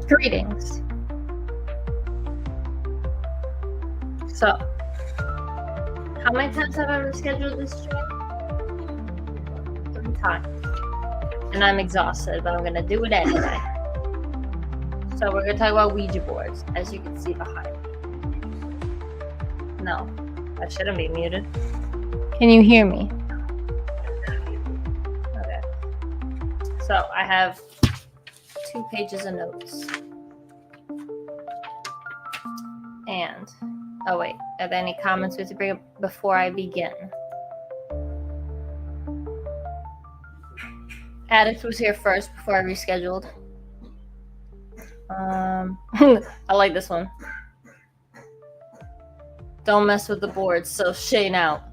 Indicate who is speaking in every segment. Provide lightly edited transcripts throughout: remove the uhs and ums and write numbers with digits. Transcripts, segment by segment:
Speaker 1: Greetings. So, how many times have I rescheduled this stream? 3 times. And I'm exhausted, but I'm going to do it anyway. So, we're going to talk about Ouija boards, as you can see behind me. No, I shouldn't be muted. Can you hear me? Okay. So, I have 2 pages of notes. And, oh wait, are there any comments we have to bring up before I begin? Addict was here first before I rescheduled. I like this one. Don't mess with the boards, so Shane out.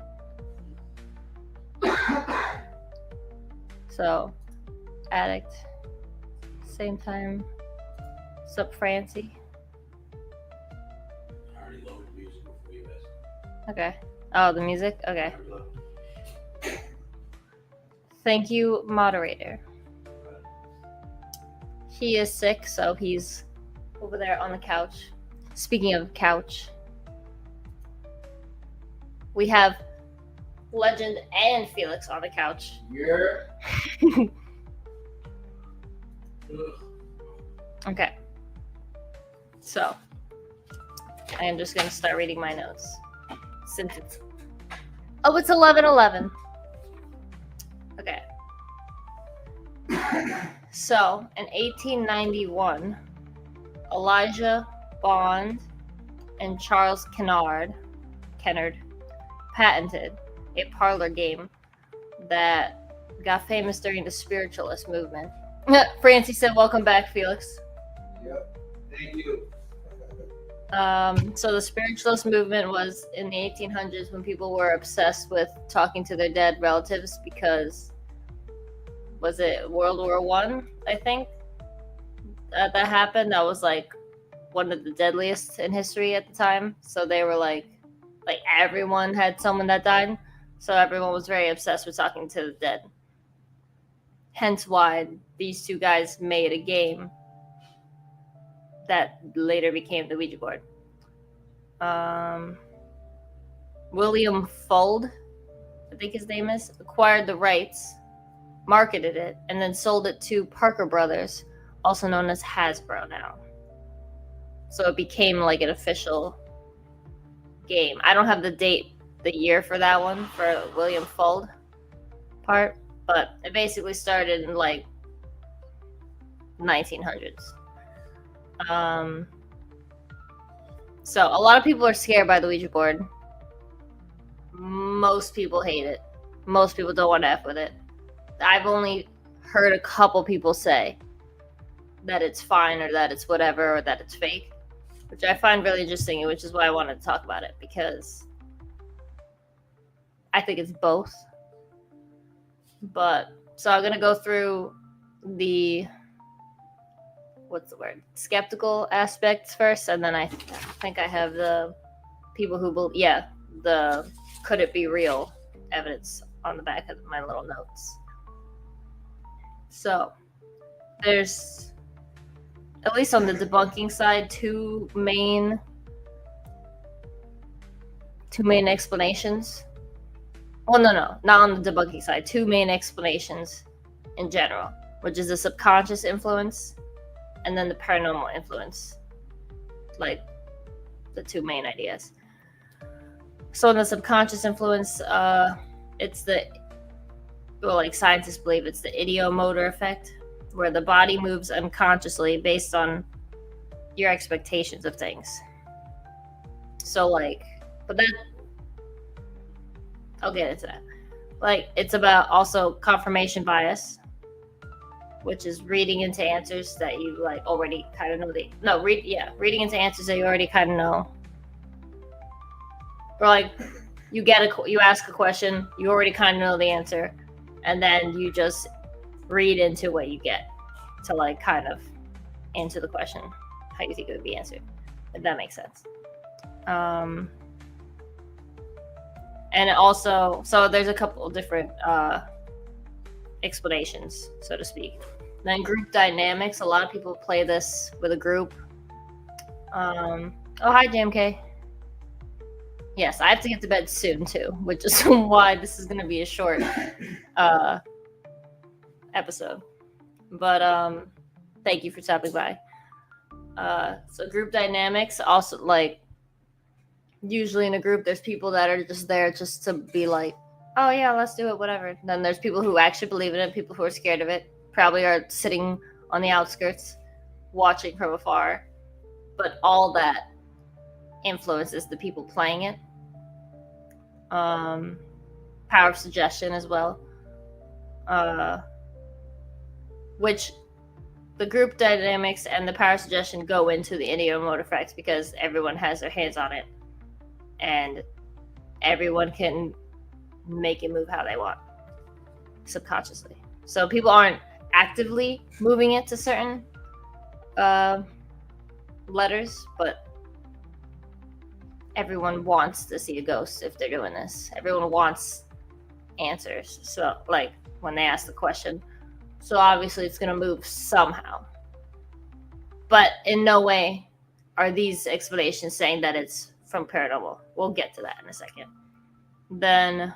Speaker 1: So, Addict. Same time. Sup, Francie? Okay. Oh, the music? Okay. Thank you, moderator. He is sick, so he's over there on the couch. Speaking of couch, we have Legend and Felix on the couch.
Speaker 2: Yeah.
Speaker 1: Okay. So, I am just going to start reading my notes. Since it's... Oh, it's 11:11. Okay. So, in 1891, Elijah Bond and Charles Kennard patented a parlor game that got famous during the spiritualist movement. Francie said, "Welcome back, Felix."
Speaker 2: Yep. Thank you.
Speaker 1: So the spiritualist movement was in the 1800s when people were obsessed with talking to their dead relatives because, was it World War One? I think that happened. That was like one of the deadliest in history at the time. So they were like everyone had someone that died. So everyone was very obsessed with talking to the dead. Hence why these 2 guys made a game that later became the Ouija board. William Fuld, I think his name is, acquired the rights, marketed it, and then sold it to Parker Brothers, also known as Hasbro now. So it became like an official game. I don't have the year for that one, for William Fuld part, but it basically started in like 1900s. So a lot of people are scared by the Ouija board. Most people hate it. Most people don't want to F with it. I've only heard a couple people say that it's fine or that it's whatever or that it's fake, which I find really interesting, which is why I wanted to talk about it, because I think it's both. But so I'm gonna go through the skeptical aspects first, and then I think I have the people who believe, the could it be real evidence on the back of my little notes. So there's, at least on the debunking side, two main explanations. Well, no, not on the debunking side. 2 main explanations in general, which is the subconscious influence and then the paranormal influence, like the 2 main ideas. So in the subconscious influence, it's scientists believe it's the ideomotor effect, where the body moves unconsciously based on your expectations of things. So but that, I'll get into that. It's about also confirmation bias, which is reading into answers that you already kind of know. Reading into answers that you already kind of know. Or you ask a question, you already kind of know the answer, and then you just read into what you get to kind of answer the question how you think it would be answered, if that makes sense. And also, so there's a couple of different explanations, so to speak. Then group dynamics. A lot of people play this with a group. Oh, hi, JMK. Yes, I have to get to bed soon too, which is why this is going to be a short episode. But thank you for stopping by. So group dynamics, also, like, usually in a group there's people that are just there just to be like, oh yeah, let's do it, whatever. And then there's people who actually believe in it, people who are scared of it, probably are sitting on the outskirts watching from afar, but all that influences the people playing it. Power of suggestion as well, which the group dynamics and the power of suggestion go into the ideomotor effects because everyone has their hands on it and everyone can make it move how they want subconsciously. So people aren't actively moving it to certain letters, but everyone wants to see a ghost if they're doing this. Everyone wants answers. So, like, when they ask the question. So obviously it's going to move somehow. But in no way are these explanations saying that it's from paranormal. We'll get to that in a second. Then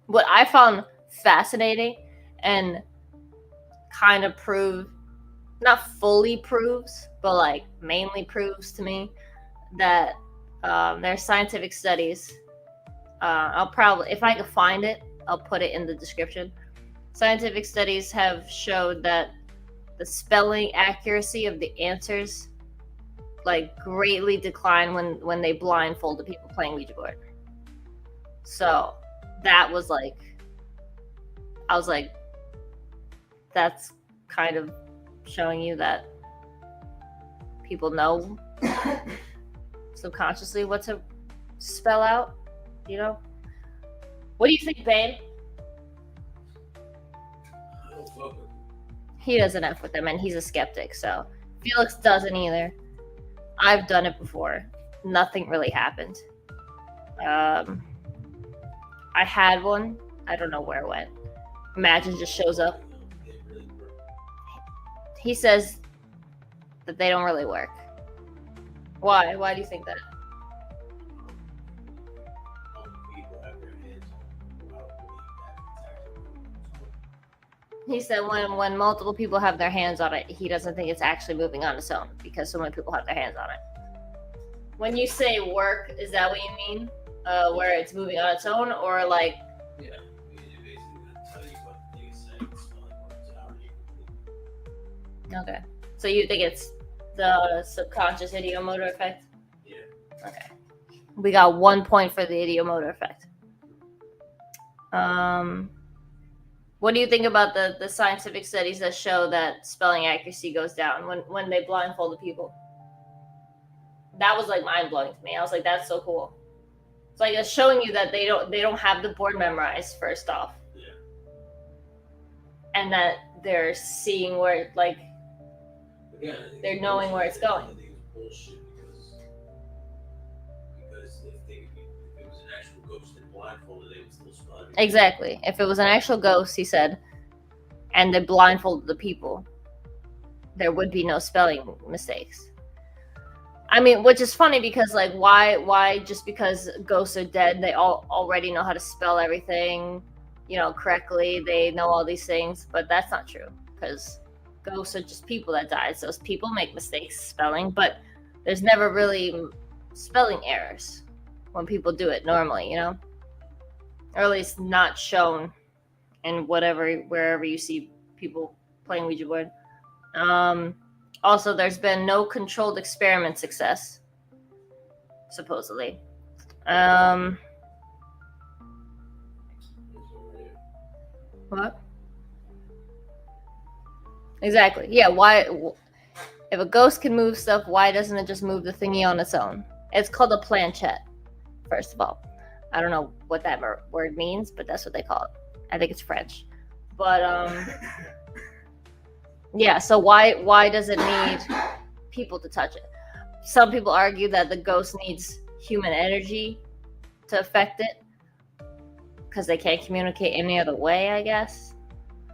Speaker 1: what I found fascinating and kind of not fully proves, but like mainly proves to me that there's scientific studies. I'll probably, if I can find it, I'll put it in the description. Scientific studies have showed that the spelling accuracy of the answers like greatly decline when they blindfold the people playing Ouija board. So that was like, I was like, that's kind of showing you that people know subconsciously what to spell out, you know? What do you think, babe? He doesn't F with them, and he's a skeptic, so Felix doesn't either. I've done it before. Nothing really happened. I had one. I don't know where it went. Imagine just shows up. He says that they don't really work. Why? Why do you think that? He said when multiple people have their hands on it, he doesn't think it's actually moving on its own because so many people have their hands on it. When you say work, is that what you mean? Where it's moving on its own, or like? Yeah, basically tell you what the thing is saying, okay, so you think it's the subconscious ideomotor effect? Yeah. Okay. We got 1 point for the ideomotor effect. What do you think about the scientific studies that show that spelling accuracy goes down when they blindfold the people? That was like mind blowing to me. I was like, that's so cool. It's like it's showing you that they don't have the board memorized first off. Yeah. And that they're seeing where like they're knowing where it's going. I think it's bullshit because if it was an actual ghost and blindfolded, they would still spell it. Exactly. If it was an actual ghost, he said, and they blindfolded the people, there would be no spelling mistakes. I mean, which is funny because like why just because ghosts are dead, they all already know how to spell everything, correctly. They know all these things, but that's not true because ghosts are just people that died. So people make mistakes spelling, but there's never really spelling errors when people do it normally, or at least not shown in wherever you see people playing Ouija board. Also, there's been no controlled experiment success, supposedly. What? Exactly. Yeah, why? If a ghost can move stuff, why doesn't it just move the thingy on its own? It's called a planchette, first of all. I don't know what that word means, but that's what they call it. I think it's French. But, yeah, so why does it need people to touch it? Some people argue that the ghost needs human energy to affect it because they can't communicate any other way, I guess.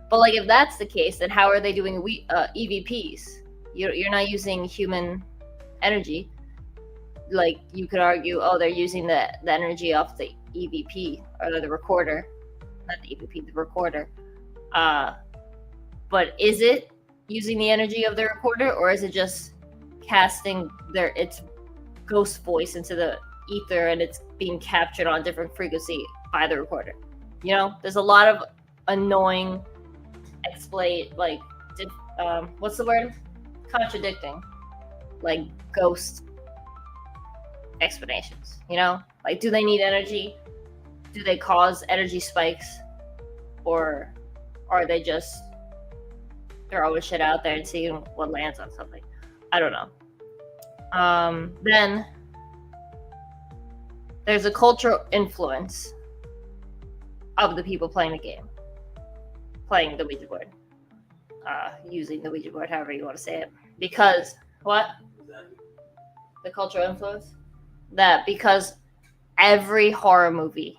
Speaker 1: But like, if that's the case, then how are they doing EVPs? You're not using human energy. Like, you could argue, oh, they're using the energy off the EVP or the recorder, not the EVP, the recorder. But is it using the energy of the recorder, or is it just casting its ghost voice into the ether and it's being captured on a different frequency by the recorder? You know, there's a lot of annoying what's the word? Contradicting, like, ghost explanations. You know, like, do they need energy? Do they cause energy spikes, or are they just throwing shit out there and seeing what lands on something? I don't know. Then there's a cultural influence of the people playing the game, playing the Ouija board, using the Ouija board, however you want to say it. Because what? The cultural influence? Because every horror movie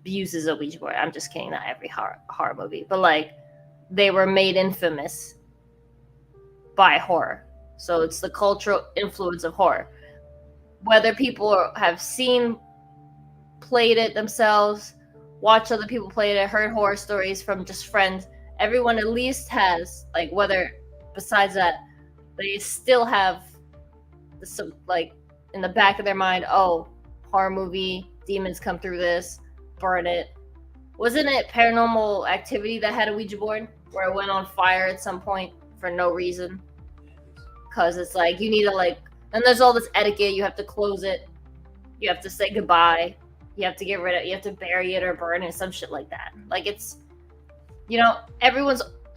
Speaker 1: uses a Ouija board. I'm just kidding, not every horror movie, but like, they were made infamous by horror. So it's the cultural influence of horror. Whether people have seen, played it themselves, watched other people play it, heard horror stories from just friends, everyone at least has, like, whether besides that, they still have some, like, in the back of their mind, oh, horror movie, demons come through this, burn it. Wasn't it Paranormal Activity that had a Ouija board where it went on fire at some point for no reason? Because it's like, you need to, like, and there's all this etiquette. You have to close it. You have to say goodbye. You have to get rid of it. You have to bury it or burn it, some shit like that. Like, it's, you know,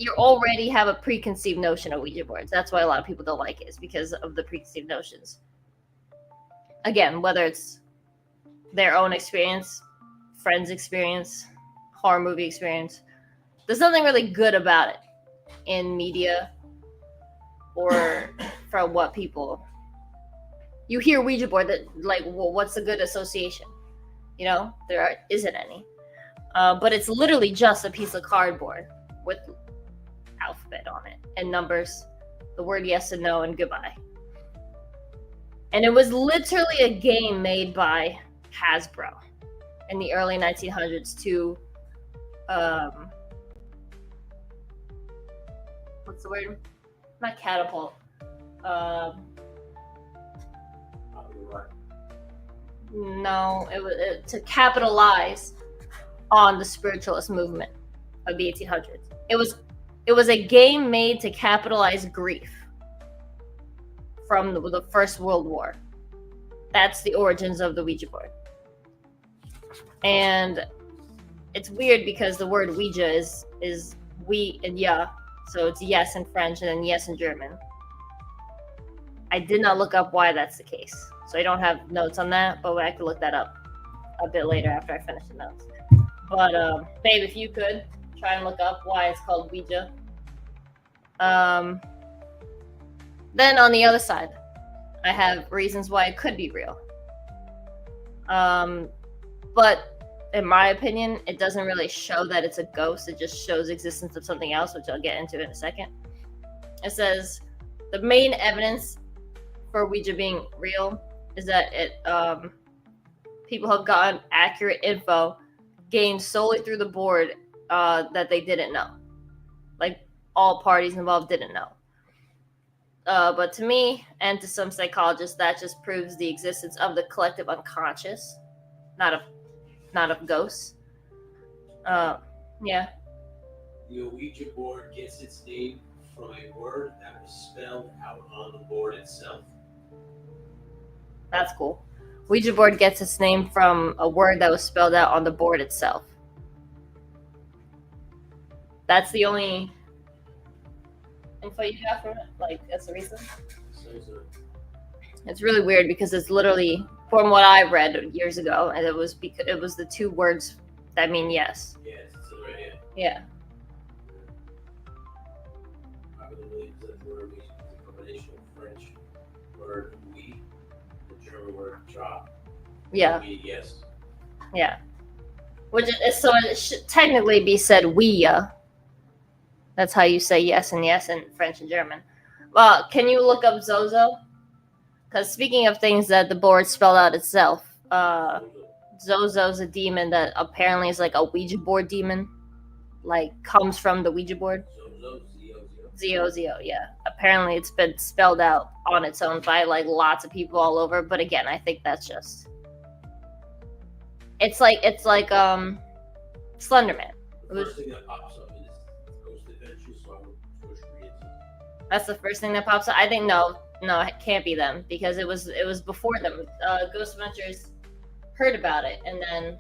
Speaker 1: you already have a preconceived notion of Ouija boards. That's why a lot of people don't like it, is because of the preconceived notions. Again, whether it's their own experience, friends' experience, horror movie experience, there's nothing really good about it in media or from what people. You hear Ouija board, that, like, well, what's a good association? You know, there isn't any. But it's literally just a piece of cardboard with alphabet on it and numbers, the word yes and no, and goodbye. And it was literally a game made by Hasbro in the early 1900s to, what's the word? Not catapult. No, it was to capitalize on the spiritualist movement of the 1800s. It was a game made to capitalize grief from the First World War. That's the origins of the Ouija board. And it's weird because the word Ouija is we and ja, so it's yes in French and then yes in German. I did not look up why that's the case, so I don't have notes on that, but I could look that up a bit later after I finish the notes. But babe, if you could try and look up why it's called Ouija. Then on the other side, I have reasons why it could be real. But in my opinion, it doesn't really show that it's a ghost. It just shows existence of something else, which I'll get into in a second. It says the main evidence for Ouija being real is that people have gotten accurate info gained solely through the board that they didn't know. Like, all parties involved didn't know. But to me, and to some psychologists, that just proves the existence of the collective unconscious, not of ghosts. Yeah.
Speaker 3: The Ouija board gets its name from a word that was spelled out on the board itself.
Speaker 1: That's cool. Ouija board gets its name from a word that was spelled out on the board itself. That's the only info you got from it? Like, that's the reason? It's really weird because it's literally, from what I read years ago, and it was the two words that mean yes.
Speaker 3: Yes, it's right here.
Speaker 1: Yeah.
Speaker 3: I believe that the word is a combination of French word oui, the German word drop.
Speaker 1: Yeah.
Speaker 3: Yes.
Speaker 1: Yeah. which is so it should technically be said Ouija. That's how you say yes and yes in French and German. Well, can you look up Zozo? Because speaking of things that the board spelled out itself, Zozo's a demon that apparently is like a Ouija board demon, like comes from the Ouija board. Z-O-Z-O, yeah. Apparently it's been spelled out on its own by like lots of people all over, but again, I think that's just it's like Slenderman.
Speaker 3: The first thing that pops up is Ghost Adventures, so I would push read.
Speaker 1: That's the first thing that pops up. I think no, it can't be them because it was before them. Ghost Adventures heard about it, and then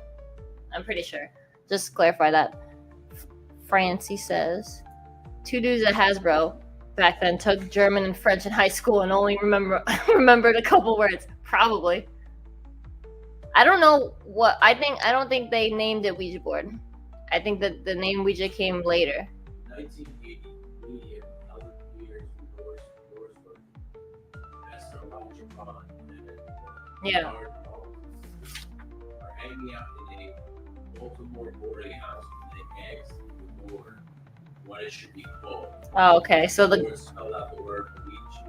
Speaker 1: I'm pretty sure. Just clarify that. Francie says, 2 dudes at Hasbro back then took German and French in high school and only remembered a couple words. Probably. I don't know what I don't think they named it Ouija board. I think that the name Ouija came later.
Speaker 3: 1980, media, other years, Norseburg, Esther Roger Bond, and
Speaker 1: Yeah.
Speaker 3: are hanging out in a Baltimore boarding house and they asked the board what it should be called.
Speaker 1: Oh, okay. So
Speaker 3: The
Speaker 1: the
Speaker 3: board spelled out the word Ouija.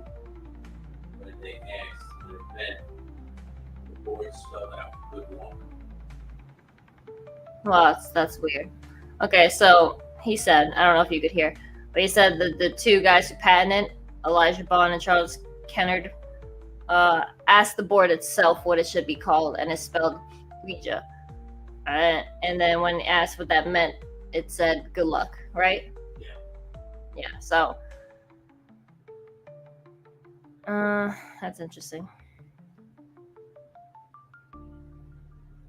Speaker 3: When they asked what it meant, the board spelled out good luck.
Speaker 1: well, that's weird. Okay, so he said, I don't know if you could hear, but he said that the 2 guys who patented it, Elijah Bond and Charles Kennard, asked the board itself what it should be called, and it's spelled Ouija. And then when asked what that meant, it said good luck, right?
Speaker 3: Yeah.
Speaker 1: Yeah, so that's interesting.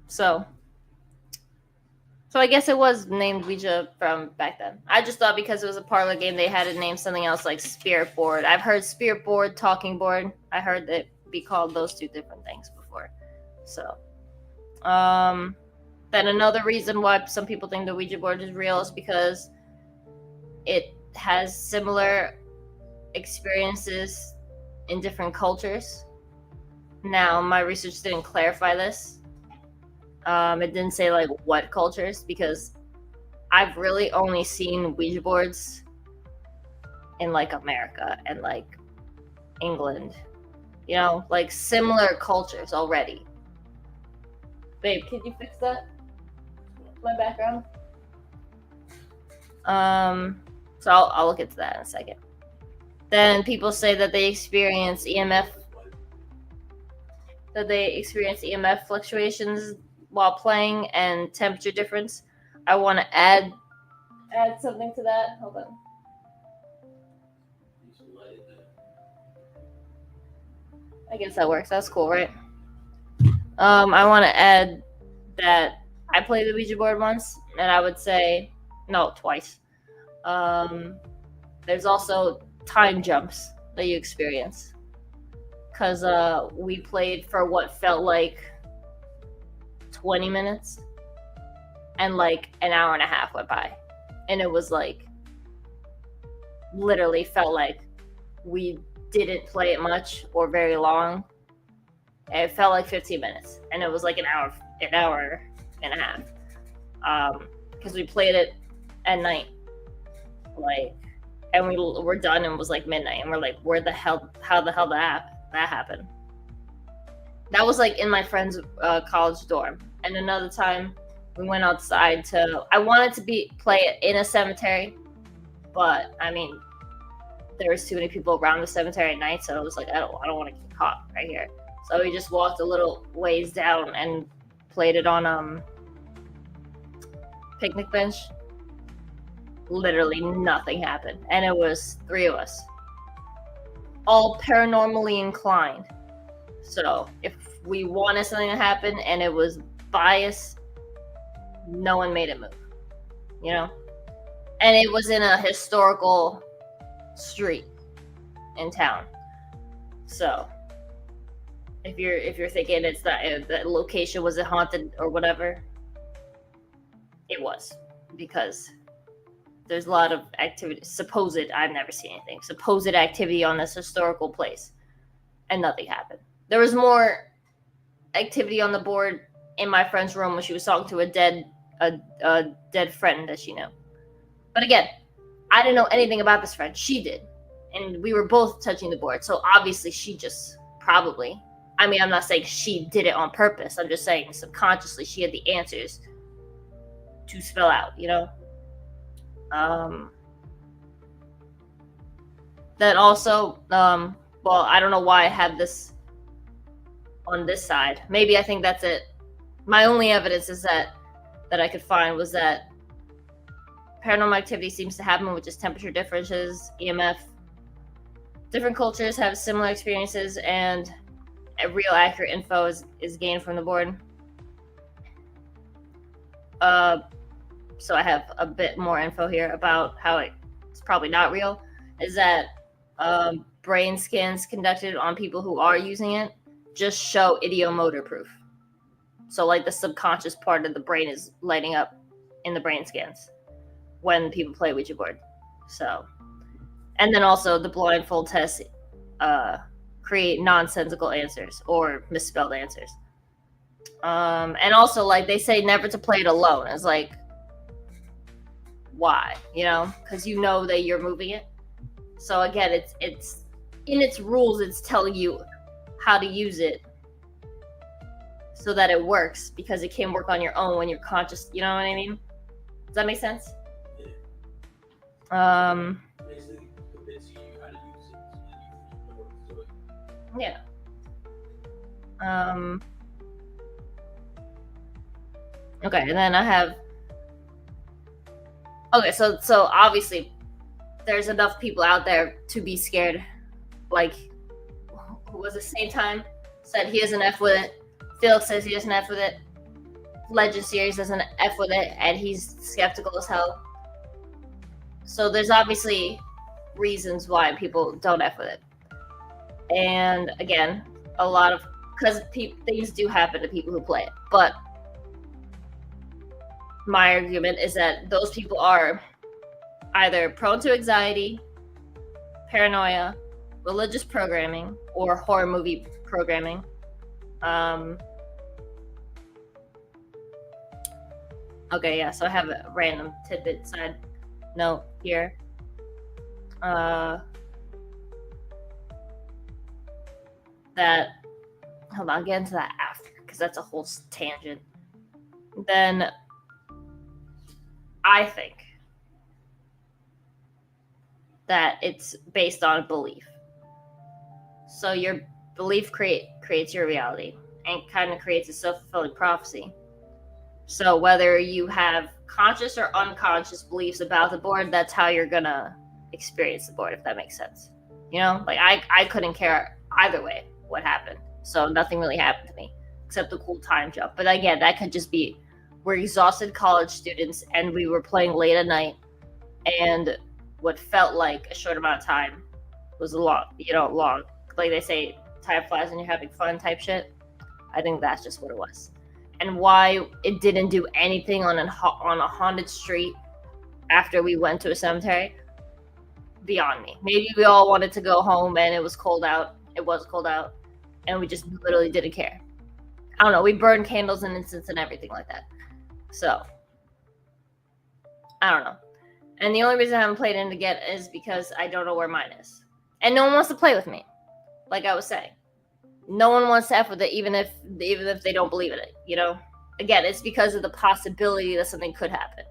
Speaker 1: So I guess it was named Ouija from back then. I just thought because it was a parlor game, they had it named something else like Spirit Board. I've heard Spirit Board, Talking Board. I heard it be called those 2 different things before. So, then another reason why some people think the Ouija board is real is because it has similar experiences in different cultures. Now, my research didn't clarify this. It didn't say like what cultures, because I've really only seen Ouija boards in like America and like England, you know, like similar cultures already. Babe, could you fix that? My background. So I'll look into that in a second. Then people say that they experience EMF fluctuations while playing and temperature difference. I want to add something to that. Hold on. I guess that works. That's cool, right? I want to add that I played the Ouija board once, and I would say no, twice. There's also time jumps that you experience, because we played for what felt like 20 minutes, and like an hour and a half went by, and it was like literally felt like we didn't play it much or very long. It felt like 15 minutes, and it was like an hour and a half, because we played it at night, like, and we were done and it was like midnight, and we're like, how the hell that happened? That was like in my friend's college dorm. And another time we went outside I wanted to play it in a cemetery, but I mean, there was too many people around the cemetery at night, so it was like, I don't want to get caught right here. So we just walked a little ways down and played it on picnic bench. Literally nothing happened, and it was 3 of us, all paranormally inclined. So if we wanted something to happen and it was biased, no one made it move, you know. And it was in a historical street in town, so if you're thinking it's that the location wasn't haunted or whatever, it was, because there's a lot of activity, I've never seen anything, supposed activity on this historical place, and nothing happened. There was more activity on the board in my friend's room when she was talking to a dead a dead friend that she knew. But again, I didn't know anything about this friend. She did. And we were both touching the board. So obviously she just probably, I mean, I'm not saying she did it on purpose. I'm just saying subconsciously she had the answers to spell out, you know? Then also, well, I don't know why I have this on this side. Maybe I think that's it. My only evidence is that I could find was that paranormal activity seems to happen with just temperature differences, EMF. Different cultures have similar experiences, and real accurate info is gained from the board. So I have a bit more info here about how it's probably not real. Is that brain scans conducted on people who are using it just show ideomotor proof. So like the subconscious part of the brain is lighting up in the brain scans when people play Ouija board. So, and then also the blindfold tests create nonsensical answers or misspelled answers. And also like they say never to play it alone. It's like, why? You know, because you know that you're moving it. So again, it's in its rules. It's telling you how to use it so that it works, because it can work on your own when you're conscious. You know what I mean? Does that make sense?
Speaker 3: Yeah. Basically, convincing you how to use it, so that you can do it.
Speaker 1: Yeah. Okay, and then I have. Okay, so obviously, there's enough people out there to be scared. Like, who was the same time said he has an F with it. Felix says he doesn't F with it. Legend series doesn't F with it, and he's skeptical as hell. So there's obviously reasons why people don't F with it. And again, a lot of, because things do happen to people who play it. But my argument is that those people are either prone to anxiety, paranoia, religious programming, or horror movie programming. Okay, yeah, so I have a random tidbit side note here. That, hold on, I'll get into that after, because that's a whole tangent. Then I think that it's based on belief. So your belief creates your reality and kind of creates a self-fulfilling prophecy. So whether you have conscious or unconscious beliefs about the board, that's how you're gonna experience the board, if that makes sense. You know, like I couldn't care either way what happened. So nothing really happened to me except the cool time jump. But again, that could just be we're exhausted college students and we were playing late at night, and what felt like a short amount of time was long. Like they say, time flies when you're having fun type shit. I think that's just what it was. And why it didn't do anything on a haunted street after we went to a cemetery, beyond me. Maybe we all wanted to go home and it was cold out. It was cold out, and we just literally didn't care. I don't know. We burned candles and incense and everything like that. So I don't know. And the only reason I haven't played it yet is because I don't know where mine is, and no one wants to play with me. Like I was saying, no one wants to F with it, even if they don't believe in it. You know, again, it's because of the possibility that something could happen.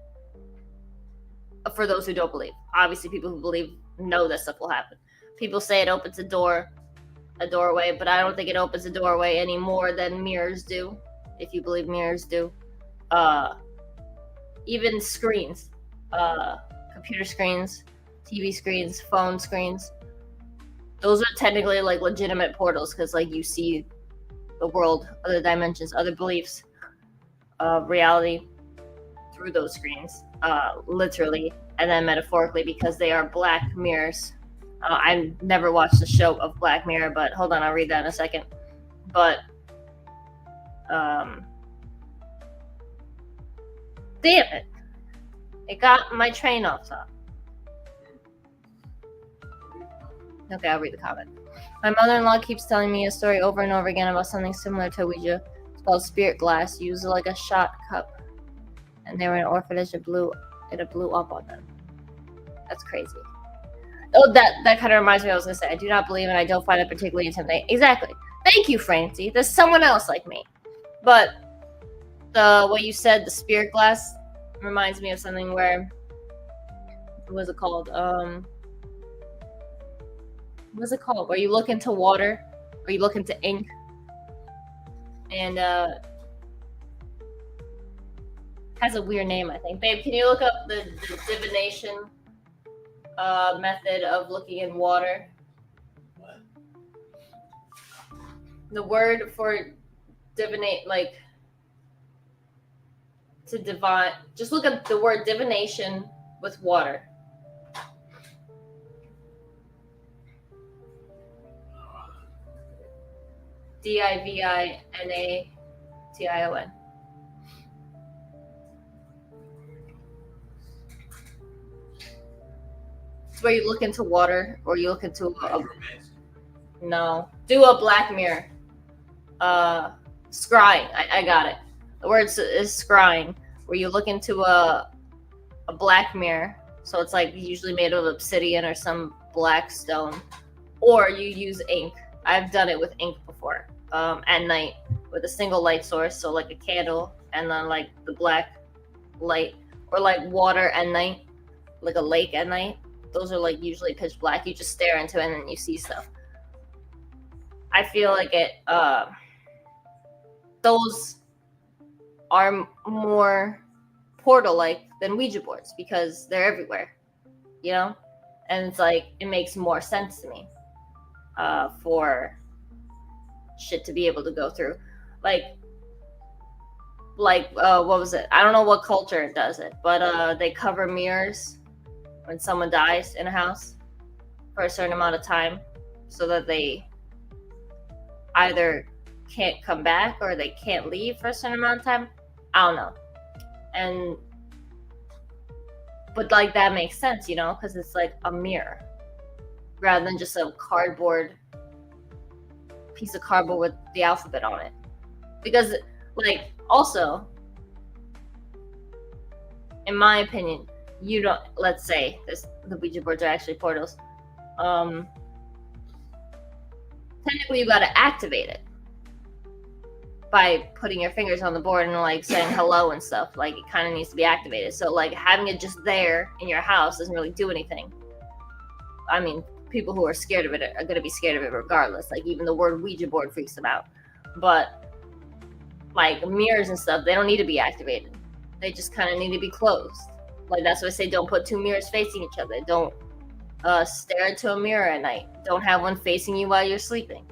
Speaker 1: For those who don't believe, obviously, people who believe know that stuff will happen. People say it opens a doorway, but I don't think it opens a doorway any more than mirrors do. If you believe mirrors do, even screens, computer screens, TV screens, phone screens. Those are technically like legitimate portals because like you see the world, other dimensions, other beliefs, reality through those screens, literally, and then metaphorically because they are black mirrors. I never watched the show of Black Mirror, but hold on, I'll read that in a second. But damn it, it got my train off top. Okay, I'll read the comment. My mother-in-law keeps telling me a story over and over again about something similar to Ouija. It's called spirit glass, used like a shot cup. and they were in an orphanage and it blew up on them. That's crazy. Oh, that kind of reminds me of what I was gonna say. I do not believe and I don't find it particularly intimidating. Exactly. Thank you, Francie. There's someone else like me. But what you said, the spirit glass, reminds me of something where, what was it called? What's it called? Where you look into water, or you look into ink, and has a weird name, I think. Babe, can you look up the divination method of looking in water?
Speaker 3: What?
Speaker 1: The word for divinate, like to divine. Just look up the word divination with water. Divination. It's where you look into water, or you look into no. Do a Black Mirror. Scrying. I got it. The word is scrying, where you look into a black mirror. So it's like usually made of obsidian or some black stone, or you use ink. I've done it with ink before. At night with a single light source, so like a candle, and then like the black light, or like water at night, like a lake at night. Those are like usually pitch black. You just stare into it and then you see stuff. I feel like those are more portal-like than Ouija boards because they're everywhere, you know? And it's like, it makes more sense to me for shit to be able to go through. Like what was it? I don't know what culture does it, but they cover mirrors when someone dies in a house for a certain amount of time so that they either can't come back or they can't leave for a certain amount of time. I don't know. But like that makes sense, you know, because it's like a mirror rather than just a piece of cardboard with the alphabet on it. Because like also, in my opinion, you don't, let's say the Ouija boards are actually portals. Technically you got to activate it by putting your fingers on the board and like saying hello and stuff. Like it kind of needs to be activated. So like having it just there in your house doesn't really do anything. I mean, people who are scared of it are going to be scared of it regardless. Like even the word Ouija board freaks them out. But like mirrors and stuff, they don't need to be activated. They just kind of need to be closed. Like that's why I say don't put two mirrors facing each other. Don't stare into a mirror at night. Don't have one facing you while you're sleeping.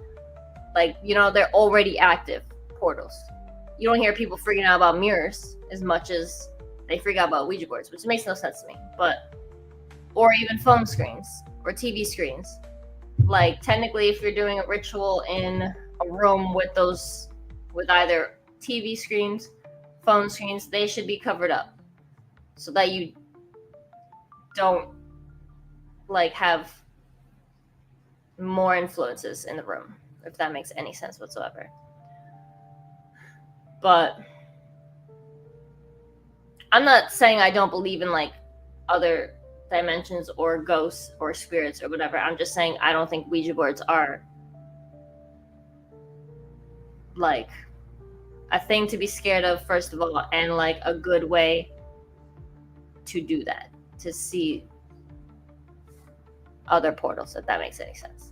Speaker 1: Like, you know, they're already active portals. You don't hear people freaking out about mirrors as much as they freak out about Ouija boards, which makes no sense to me. But, or even phone screens or TV screens. Like technically if you're doing a ritual in a room with either TV screens, phone screens, they should be covered up so that you don't like have more influences in the room, if that makes any sense whatsoever. But I'm not saying I don't believe in like other dimensions or ghosts or spirits or whatever. I'm just saying I don't think Ouija boards are like a thing to be scared of, first of all, and like a good way to do that, to see other portals, if that makes any sense.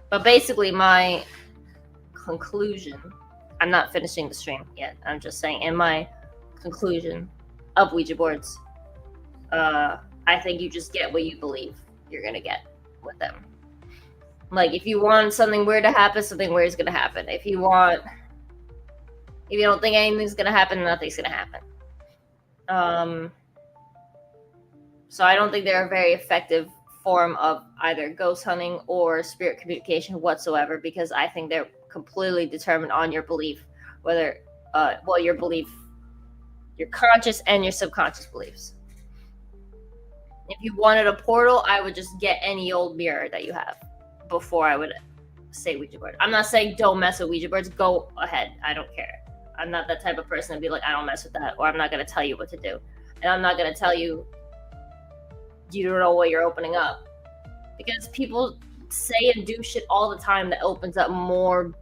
Speaker 1: But basically my conclusion, I'm not finishing the stream yet, I'm just saying in my conclusion of Ouija boards, I think you just get what you believe you're gonna get with them. Like if you want something weird to happen, something weird is gonna happen. If you don't think anything's gonna happen, nothing's gonna happen. So I don't think they're a very effective form of either ghost hunting or spirit communication whatsoever, because I think they're completely determined on your belief, whether your conscious and your subconscious beliefs. If you wanted a portal, I would just get any old mirror that you have before I would say Ouija board. I'm not saying don't mess with Ouija boards. Go ahead. I don't care. I'm not that type of person to be like, I don't mess with that, or I'm not going to tell you what to do. And I'm not going to tell you, you don't know what you're opening up. Because people say and do shit all the time that opens up more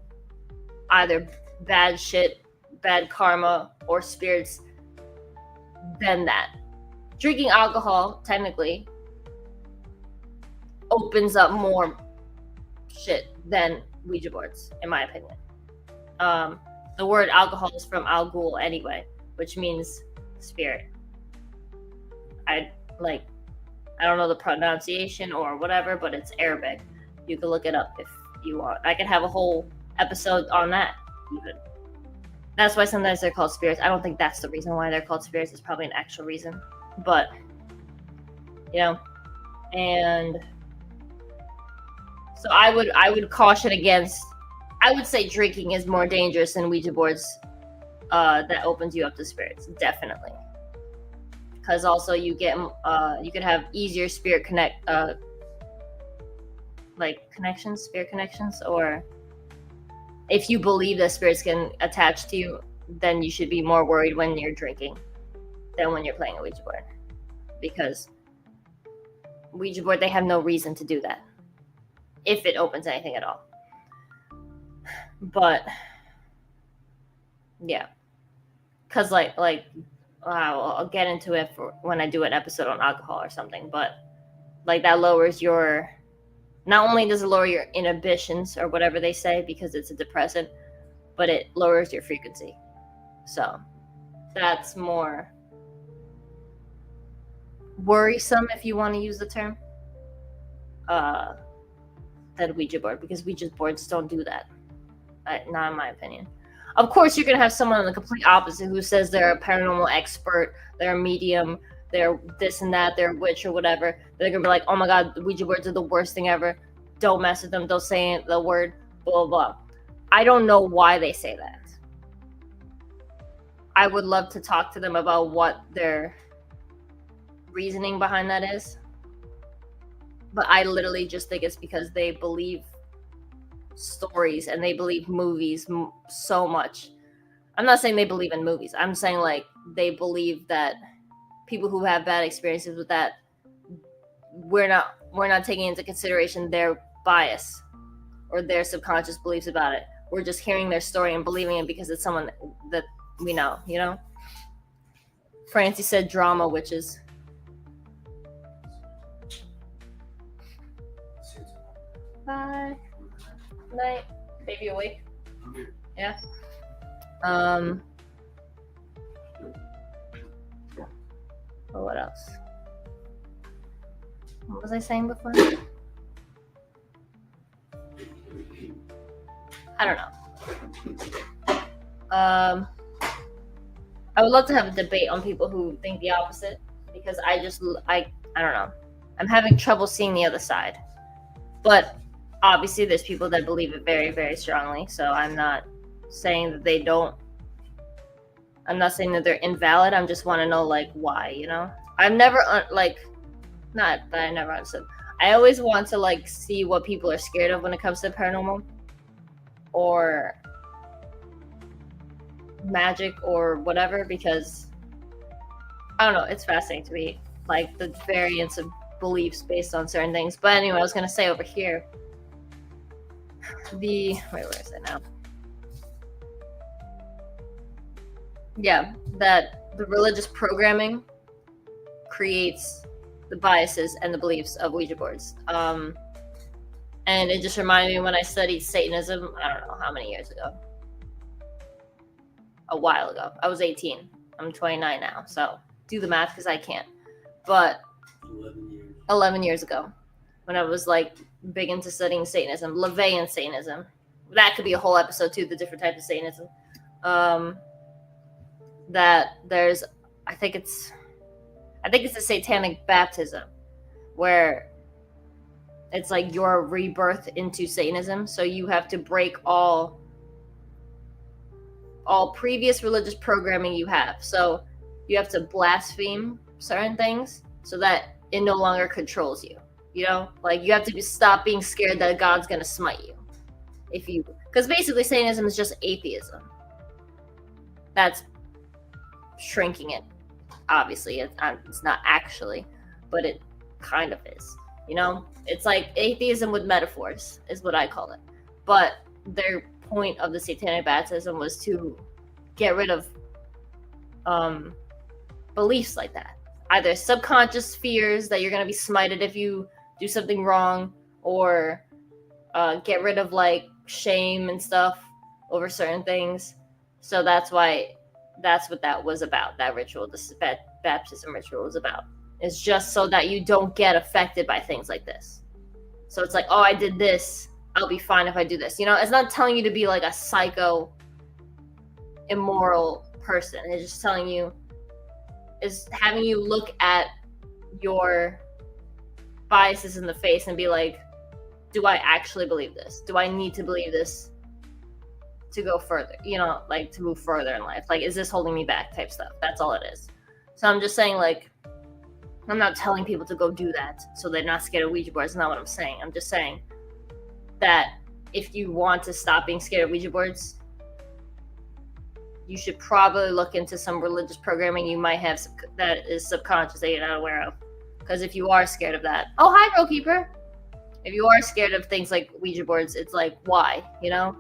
Speaker 1: either bad shit, bad karma, or spirits than that. Drinking alcohol, technically, opens up more shit than Ouija boards, in my opinion. The word alcohol is from al ghul anyway, which means spirit. I don't know the pronunciation or whatever, but it's Arabic. You can look it up if you want. I could have a whole episode on that, even. That's why sometimes they're called spirits. I don't think that's the reason why they're called spirits. It's probably an actual reason. But, and so I would caution against, I would say drinking is more dangerous than Ouija boards that opens you up to spirits, definitely. Because also you could have easier spirit spirit connections, or if you believe that spirits can attach to you, then you should be more worried when you're drinking than when you're playing a Ouija board. Because Ouija board, they have no reason to do that if it opens anything at all. But yeah, because I'll get into it for when I do an episode on alcohol or something, but that lowers your, not only does it lower your inhibitions or whatever they say because it's a depressant, but it lowers your frequency. So that's more worrisome, if you want to use the term, than Ouija board, because Ouija boards don't do that. Not in my opinion. Of course, you're going to have someone on the complete opposite who says they're a paranormal expert, they're a medium, they're this and that, they're a witch or whatever. They're going to be like, oh my God, the Ouija boards are the worst thing ever. Don't mess with them. Don't say the word, blah, blah, blah. I don't know why they say that. I would love to talk to them about what their reasoning behind that is. But I literally just think it's because they believe stories and they believe movies so much. I'm not saying they believe in movies. I'm saying they believe that people who have bad experiences with that, we're not taking into consideration their bias or their subconscious beliefs about it. We're just hearing their story and believing it because it's someone that we know, Francie said drama witches. Bye. Night. Baby awake? Yeah. What else? What was I saying before? I don't know. I would love to have a debate on people who think the opposite, because I don't know. I'm having trouble seeing the other side. But obviously there's people that believe it very, very strongly. So I'm not saying that they don't. I'm not saying that they're invalid. I just want to know why, I've never not that I never understood. I always want to see what people are scared of when it comes to paranormal or magic or whatever, because I don't know, it's fascinating to me, the variance of beliefs based on certain things. But anyway, I was gonna say over here, where is it now? Yeah, that the religious programming creates the biases and the beliefs of Ouija boards. And it just reminded me when I studied Satanism, I don't know how many years ago. A while ago. I was 18. I'm 29 now, so do the math because I can't. But 11 years ago, when I was big into studying Satanism, LaVeyan Satanism. That could be a whole episode too, the different types of Satanism. That there's, I think it's a satanic baptism, where it's your rebirth into Satanism. So you have to break all previous religious programming you have. So you have to blaspheme certain things so that it no longer controls you. You have to stop being scared that God's going to smite you. because basically Satanism is just atheism. That's shrinking it. Obviously, it's not actually, but it kind of is. You know, it's like atheism with metaphors is what I call it. But their point of the satanic baptism was to get rid of beliefs like that. Either subconscious fears that you're going to be smited if you do something wrong, or get rid of like shame and stuff over certain things. So that's what that was about. That ritual, this baptism ritual, was about. It's just so that you don't get affected by things like this. So it's like, oh, I did this, I'll be fine if I do this. You know, it's not telling you to be like a psycho, immoral person. It's just telling you, is having you look at your biases in the face and be like, do I actually believe this? Do I need to believe this to go further? You know, like to move further in life? Like, is this holding me back type stuff? That's all it is. So I'm just saying, like, I'm not telling people to go do that so they're not scared of Ouija boards. That's not what I'm saying. I'm just saying that if you want to stop being scared of Ouija boards, you should probably look into some religious programming you might have that is subconscious that you're not aware of. Because if you are scared of that, oh, hi, Rokeeper. If you are scared of things like Ouija boards, it's like, why? You know?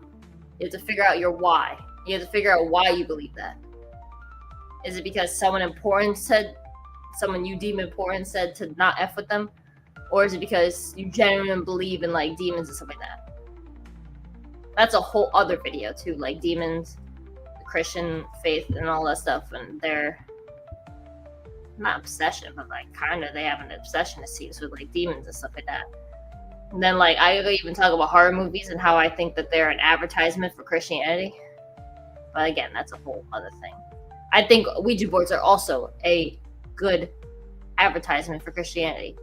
Speaker 1: You have to figure out your why. You have to figure out why you believe that. Is it because someone you deem important said to not F with them? Or is it because you genuinely believe in like demons and stuff like that? That's a whole other video too, like demons, the Christian faith and all that stuff, and their not obsession, but like kind of they have an obsession, it seems, with like demons and stuff like that. And then like I even talk about horror movies and how I think that they're an advertisement for Christianity. But again, that's a whole other thing. I think Ouija boards are also a good advertisement for Christianity,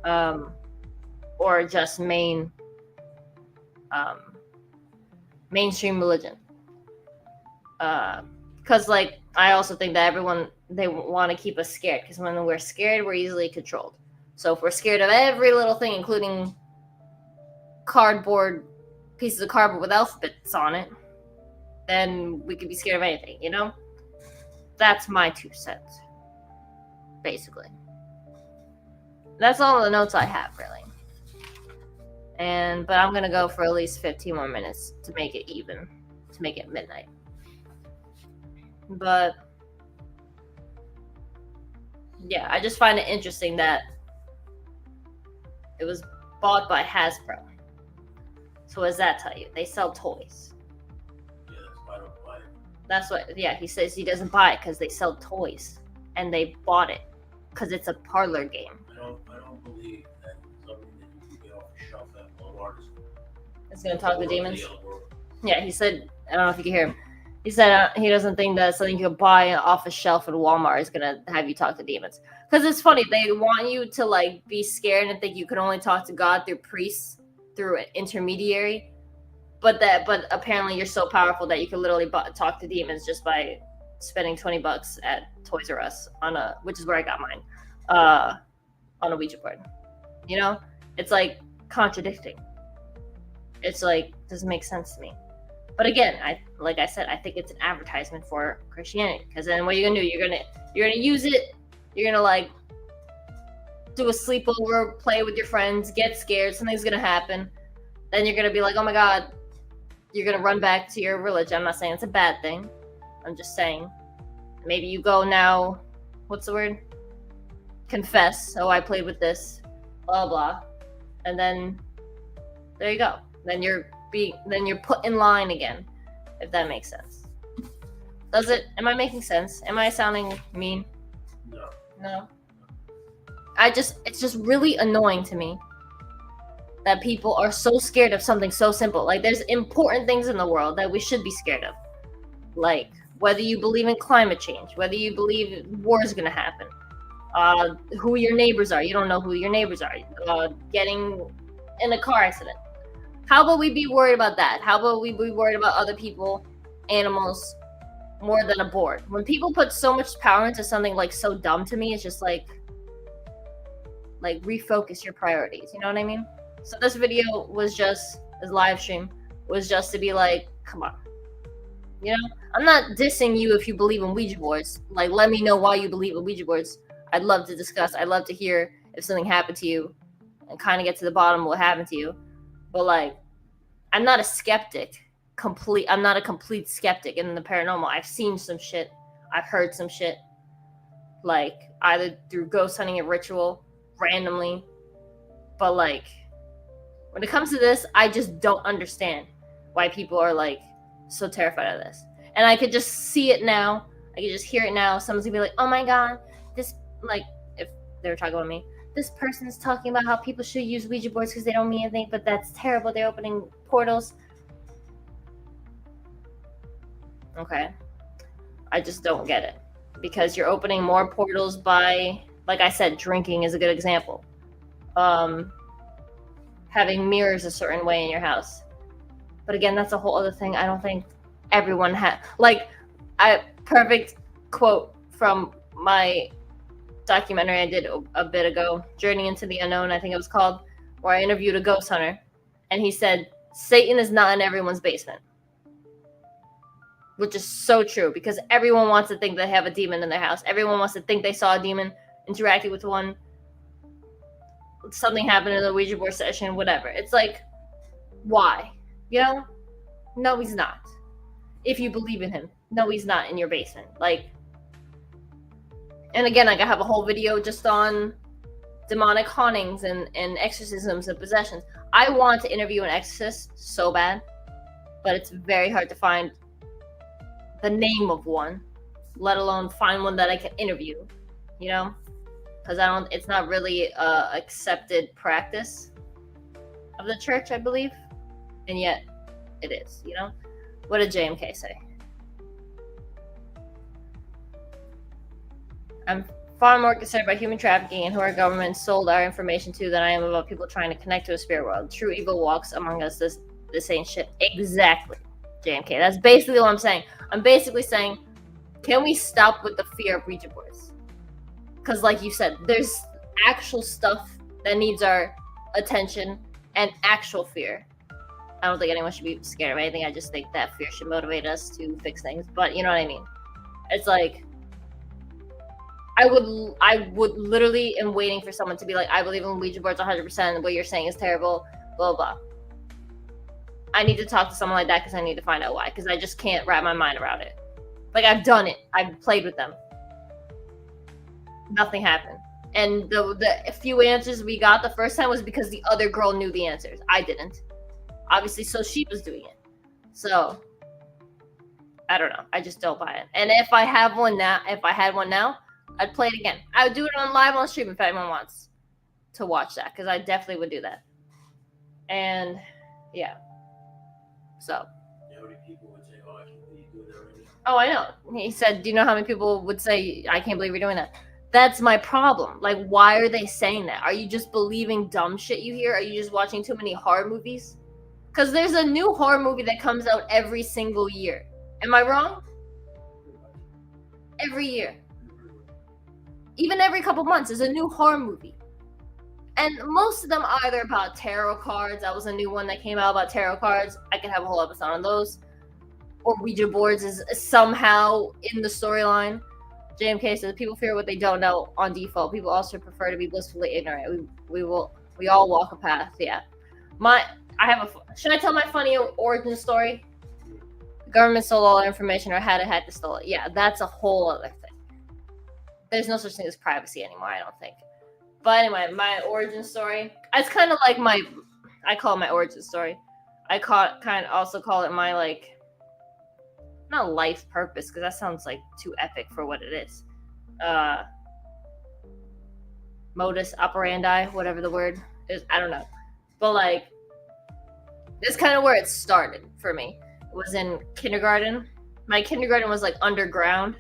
Speaker 1: or just mainstream religion. Because like I also think that they want to keep us scared, because when we're scared, we're easily controlled. So if we're scared of every little thing, including pieces of cardboard with alphabets on it, then we could be scared of anything, you know? That's my 2 cents, basically. That's all the notes I have, really. But I'm gonna go for at least 15 more minutes to make it even, to make it midnight. But yeah, I just find it interesting that it was bought by Hasbro. So what does that tell you? They sell toys.
Speaker 3: Yeah, that's why I don't buy it.
Speaker 1: That's what, yeah, he says he doesn't buy it because they sell toys. And they bought it because it's a parlor game.
Speaker 3: I don't believe that something that you can get off the shelf at Walmart
Speaker 1: It's going to talk to demons?
Speaker 3: The world.
Speaker 1: Yeah, he said, I don't know if you can hear him. He said he doesn't think that something you can buy off a shelf at Walmart is going to have you talk to demons. Because it's funny, they want you to like be scared and think you can only talk to God through priests, through an intermediary. But apparently you're so powerful that you can literally talk to demons just by spending $20 at Toys R Us which is where I got mine, on a Ouija board. You know, it's like contradicting. It's like doesn't make sense to me. But again, like I said, I think it's an advertisement for Christianity. Because then what you're gonna do, you're gonna use it. You're gonna like do a sleepover, play with your friends, get scared, something's gonna happen. Then you're gonna be like, oh my God, you're gonna run back to your religion. I'm not saying it's a bad thing. I'm just saying maybe you go now, what's the word? Confess. Oh, I played with this, blah blah. And then there you go. Then you're put in line again, if that makes sense. Does it? Am I making sense? Am I sounding mean? No. It's just really annoying to me that people are so scared of something so simple. Like there's important things in the world that we should be scared of. Like whether you believe in climate change, whether you believe war is going to happen, who your neighbors are. You don't know who your neighbors are. Getting in a car accident. How about we be worried about that? How about we be worried about other people, animals, more than a board? When people put so much power into something like so dumb to me, it's just like refocus your priorities. You know what I mean? So this video was just a live stream was just to be like, come on. You know, I'm not dissing you if you believe in Ouija boards. Like, let me know why you believe in Ouija boards. I'd love to discuss. I'd love to hear if something happened to you and kind of get to the bottom of what happened to you. But like, I'm not a skeptic. I'm not a complete skeptic in the paranormal. I've seen some shit. I've heard some shit. Like, either through ghost hunting and ritual, randomly. But like, when it comes to this, I just don't understand why people are like so terrified of this. And I could just see it now. I could just hear it now. Someone's gonna be like, oh my god, this, like, if they were talking about me, this person is talking about how people should use Ouija boards because they don't mean anything, but that's terrible. They're opening portals. Okay. I just don't get it. Because you're opening more portals by, like I said, drinking is a good example. Having mirrors a certain way in your house. But again, that's a whole other thing. I don't think everyone had, like, perfect quote from my documentary I did a bit ago, Journey into the Unknown, I think it was called, where I interviewed a ghost hunter, and he said, Satan is not in everyone's basement. Which is so true, because everyone wants to think they have a demon in their house. Everyone wants to think they saw a demon, interacted with one, something happened in the Ouija board session, whatever. It's like, why? You know? No, he's not. If you believe in him, no, he's not in your basement. Like, and again, like, I have a whole video just on demonic hauntings and exorcisms and possessions. I want to interview an exorcist so bad, but it's very hard to find the name of one, let alone find one that I can interview, you know? Because it's not really accepted practice of the church, I believe. And yet, it is, you know? What did JMK say? I'm far more concerned about human trafficking and who our government sold our information to than I am about people trying to connect to a spirit world. True evil walks among us. This ain't shit. Exactly, JMK. That's basically what I'm saying. I'm basically saying, can we stop with the fear of Ouija boards? Because like you said, there's actual stuff that needs our attention and actual fear. I don't think anyone should be scared of anything. I just think that fear should motivate us to fix things. But you know what I mean? It's like, I would literally am waiting for someone to be like, I believe in Ouija boards 100%. What you're saying is terrible, blah, blah. I need to talk to someone like that because I need to find out why. Because I just can't wrap my mind around it. Like, I've done it. I've played with them. Nothing happened. And the few answers we got the first time was because the other girl knew the answers. I didn't. Obviously, so she was doing it. So, I don't know. I just don't buy it. And if I had one now, I'd play it again. I would do it on live on stream if anyone wants to watch that, because I definitely would do that. And yeah. So.
Speaker 3: How many people would say, "Oh, I can't believe you're doing that already"?
Speaker 1: Oh, I know. He said, "Do you know how many people would say, I can't believe you're doing that?" That's my problem. Like, why are they saying that? Are you just believing dumb shit you hear? Are you just watching too many horror movies? Because there's a new horror movie that comes out every single year. Am I wrong? Every year. Even every couple months is a new horror movie. And most of them are either about tarot cards. That was a new one that came out about tarot cards. I could have a whole episode on those. Or Ouija boards is somehow in the storyline. JMK says, people fear what they don't know on default. People also prefer to be blissfully ignorant. We all walk a path. Yeah. Should I tell my funny origin story? The government stole all our information or had a hacker stole it. Yeah, that's a whole other thing. There's no such thing as privacy anymore, I don't think. But anyway, my origin story. It's kind of like I call it my origin story. I also call it my, like, not life purpose, because that sounds like too epic for what it is. Modus operandi, whatever the word is, I don't know. But like, this is kind of where it started for me. It was in kindergarten. My kindergarten was like underground,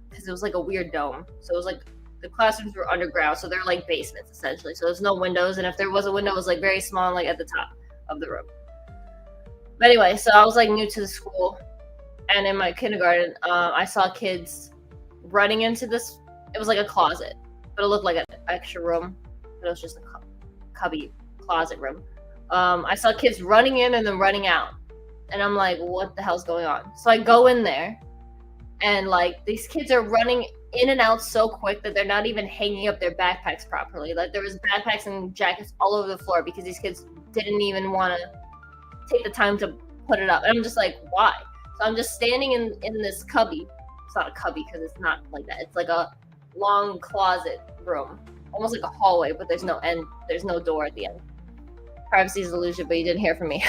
Speaker 1: because it was like a weird dome. So it was like the classrooms were underground, so they're like basements essentially. So there's no windows, and if there was a window, it was like very small, like at the top of the room. But anyway, so I was like new to the school. And in my kindergarten, I saw kids running into this. It was like a closet, but it looked like an extra room. But it was just a cubby closet room. I saw kids running in and then running out. And I'm like, what the hell's going on? So I go in there, and like these kids are running in and out so quick that they're not even hanging up their backpacks properly. Like there was backpacks and jackets all over the floor because these kids didn't even want to take the time to put it up. And I'm just like, why? So I'm just standing in this cubby. It's not a cubby because it's not like that. It's like a long closet room, almost like a hallway, but there's no end. There's no door at the end. Privacy is illusion, but you didn't hear from me.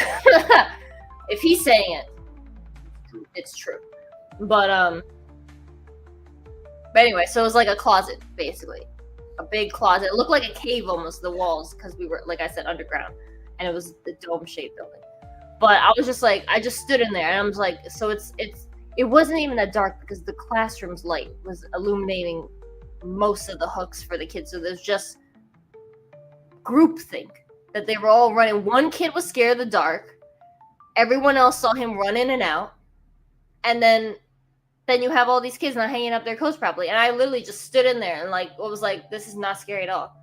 Speaker 1: If he's saying it, it's true. But anyway, so it was like a closet, basically. A big closet. It looked like a cave almost, the walls, because we were, like I said, underground. And it was the dome-shaped building. But I was just like, I just stood in there, and I was like, so it wasn't even that dark because the classroom's light was illuminating most of the hooks for the kids. So there's just groupthink that they were all running. One kid was scared of the dark. Everyone else saw him run in and out. And then you have all these kids not hanging up their coats properly. And I literally just stood in there and like, was like, this is not scary at all.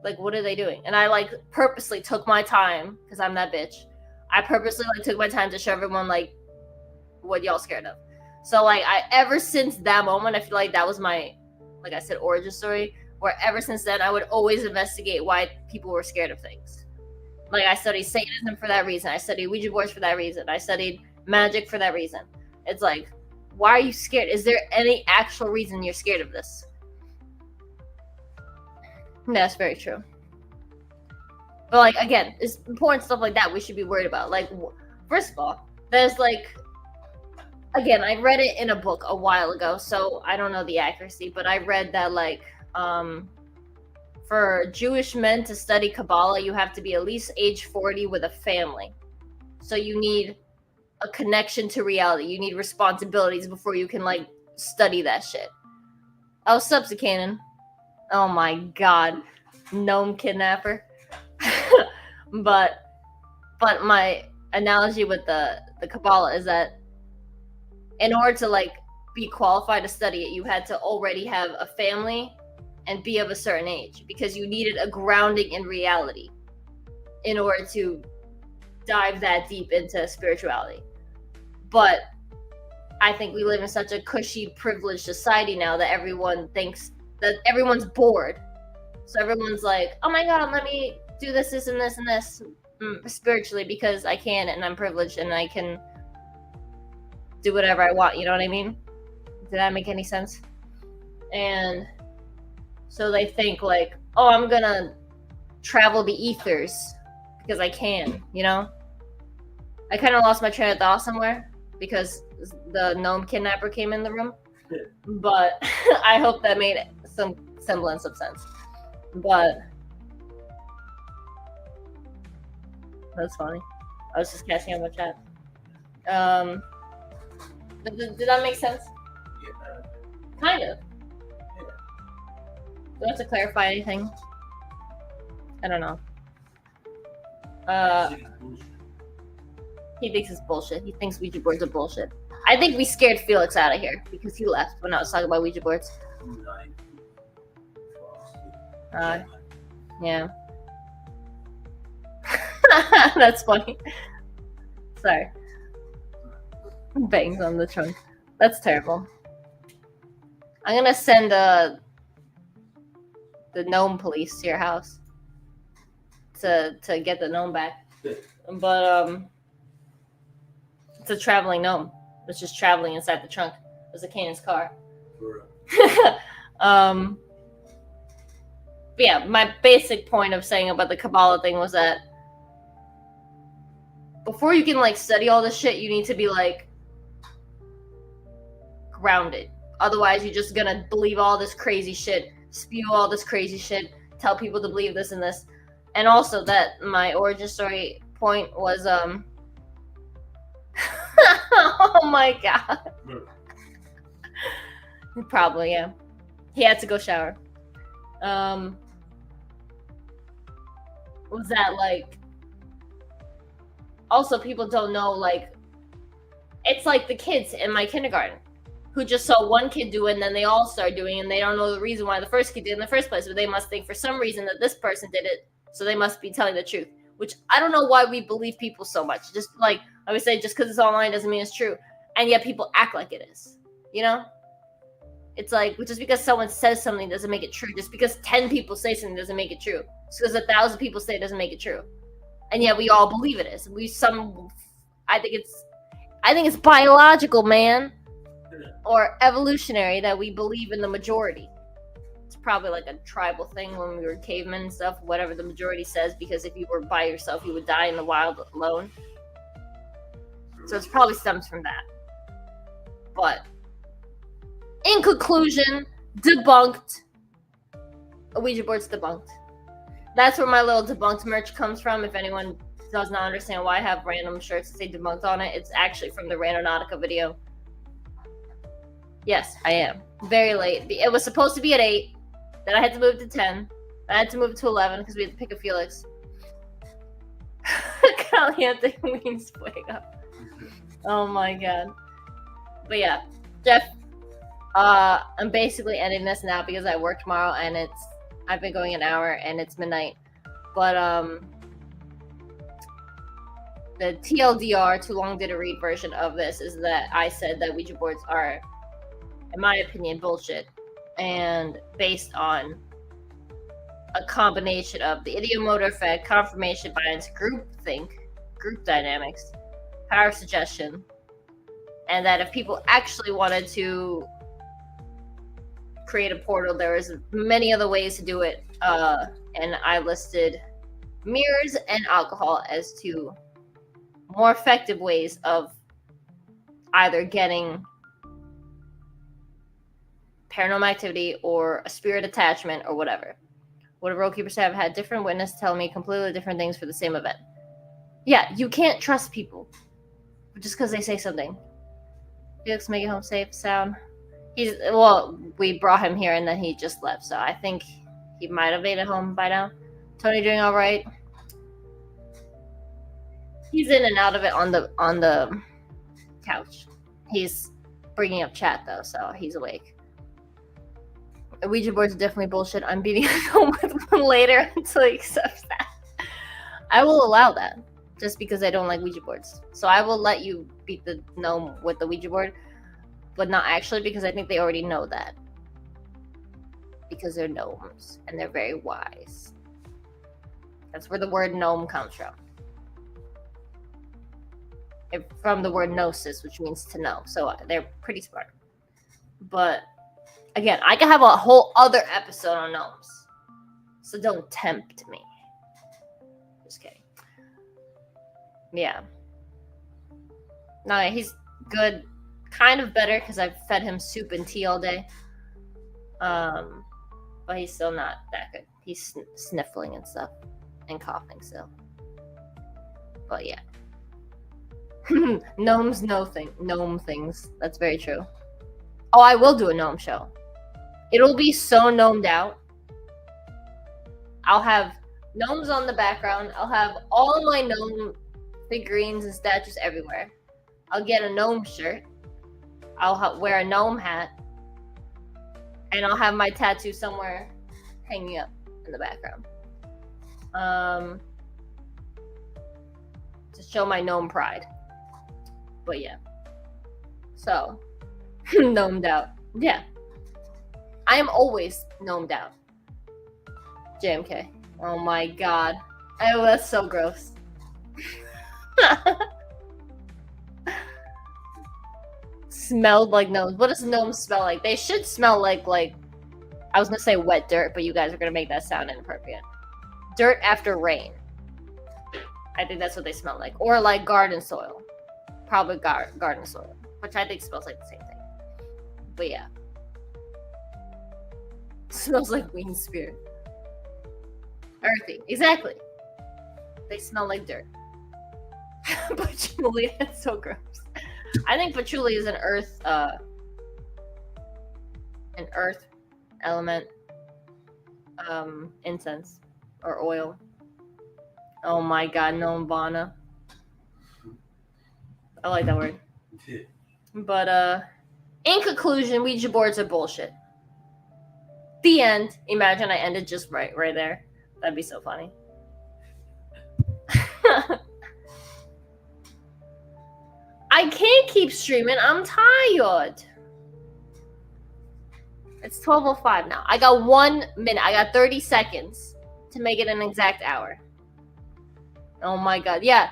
Speaker 1: Like, what are they doing? And I like purposely took my time because I'm that bitch. I purposely like took my time to show everyone like what y'all scared of. So like ever since that moment, I feel like that was my, like I said, origin story, where ever since then I would always investigate why people were scared of things. Like I studied Satanism for that reason. I studied Ouija boards for that reason. I studied magic for that reason. It's like, why are you scared? Is there any actual reason you're scared of this? That's very true. But like, again, it's important stuff like that we should be worried about. Like, first of all, there's like, again, I read it in a book a while ago, so I don't know the accuracy, but I read that like, for Jewish men to study Kabbalah, you have to be at least age 40 with a family. So you need a connection to reality. You need responsibilities before you can like study that shit. Oh, subs Canon. Oh my god. Gnome kidnapper. but my analogy with the Kabbalah is that in order to like be qualified to study it, you had to already have a family and be of a certain age because you needed a grounding in reality in order to dive that deep into spirituality. But I think we live in such a cushy, privileged society now that everyone thinks that everyone's bored. So everyone's like, oh my god, let me do this, this, and this, and this spiritually because I can and I'm privileged and I can do whatever I want. You know what I mean? Did that make any sense? And so they think like, oh, I'm gonna travel the ethers because I can, you know? I kind of lost my train of thought somewhere because the gnome kidnapper came in the room. But I hope that made some semblance of sense. But that's funny. I was just catching up with chat. Did that make sense?
Speaker 3: Yeah.
Speaker 1: Kind of. Do I have to clarify anything? I don't know. He thinks it's bullshit. He thinks Ouija boards are bullshit. I think we scared Felix out of here because he left when I was talking about Ouija boards. Yeah. That's funny. Sorry. Bangs on the trunk. That's terrible. I'm gonna send the gnome police to your house to get the gnome back. But it's a traveling gnome. It's just traveling inside the trunk. It was a Canaan's car. But yeah, my basic point of saying about the Kabbalah thing was that before you can like study all this shit, you need to be like grounded. Otherwise, you're just gonna believe all this crazy shit, spew all this crazy shit, tell people to believe this and this. And also that my origin story point was oh my god. Probably, yeah. He had to go shower. Was that like also people don't know, like it's like the kids in my kindergarten who just saw one kid do it and then they all start doing it and they don't know the reason why the first kid did it in the first place, but they must think for some reason that this person did it, so they must be telling the truth, which I don't know why we believe people so much. Just like I would say, just because it's online doesn't mean it's true, and yet people act like it is. You know, it's like just because someone says something doesn't make it true. Just because 10 people say something doesn't make it true. Just because 1,000 people say it doesn't make it true, and yet we all believe it is. I think it's biological, man, or evolutionary that we believe in the majority. It's probably like a tribal thing when we were cavemen and stuff, whatever the majority says, because if you were by yourself, you would die in the wild alone. So it's probably stems from that. But in conclusion, debunked. Ouija board's debunked. That's where my little debunked merch comes from. If anyone does not understand why I have random shirts that say debunked on it, it's actually from the Randonautica video. Yes, I am. Very late. It was supposed to be at 8. Then I had to move to 10. I had to move to 11 because we had to pick a Felix. Caliente wings fuego. Oh my god. But yeah, Jeff, I'm basically ending this now because I work tomorrow and I've been going an hour and it's midnight. But the TLDR, too long did a read version of this is that I said that Ouija boards are, in my opinion, bullshit. And based on a combination of the ideomotor effect, confirmation bias, groupthink, group dynamics, power of suggestion, and that if people actually wanted to create a portal, there was many other ways to do it. And I listed mirrors and alcohol as two more effective ways of either getting paranormal activity or a spirit attachment or whatever. Would road keepers have had different witnesses tell me completely different things for the same event? Yeah, you can't trust people just because they say something. Felix, make it home safe, sound. We brought him here and then he just left, so I think he might have made it home by now. Tony doing all right? He's in and out of it on the couch. He's bringing up chat though, so he's awake. Ouija boards are definitely bullshit. I'm beating home with one later until he accepts that. I will allow that just because I don't like Ouija boards. So I will let you beat the gnome with the Ouija board, but not actually because I think they already know that. Because they're gnomes and they're very wise. That's where the word gnome comes from. From the word gnosis, which means to know. So they're pretty smart. But again, I could have a whole other episode on gnomes. So don't tempt me. Just kidding. Yeah. No, he's good. Kind of better because I've fed him soup and tea all day. But he's still not that good. He's sniffling and stuff. And coughing still. But yeah. Gnomes know gnome things. That's very true. Oh, I will do a gnome show. It'll be so gnomed out. I'll have gnomes on the background. I'll have all of my gnome figurines and statues everywhere. I'll get a gnome shirt. I'll wear a gnome hat. And I'll have my tattoo somewhere hanging up in the background. To show my gnome pride. But yeah. So, gnomed out. Yeah. I am always gnomed out. JMK. Oh my god. Oh, that's so gross. Smelled like gnomes. What does gnomes smell like? They should smell like I was gonna say wet dirt, but you guys are gonna make that sound inappropriate. Dirt after rain. I think that's what they smell like. Or like garden soil. Probably garden soil. Which I think smells like the same thing. But yeah. Smells like winged spirit. Earthy. Exactly. They smell like dirt. Patchouli. That's so gross. I think patchouli is an earth element. Incense. Or oil. Oh my god, Nombana. I like that word. But in conclusion, Ouija boards are bullshit. The end. Imagine I ended just right there. That'd be so funny. I can't keep streaming. I'm tired. It's 12:05 now. I got 1 minute. I got 30 seconds to make it an exact hour. Oh my god. Yeah.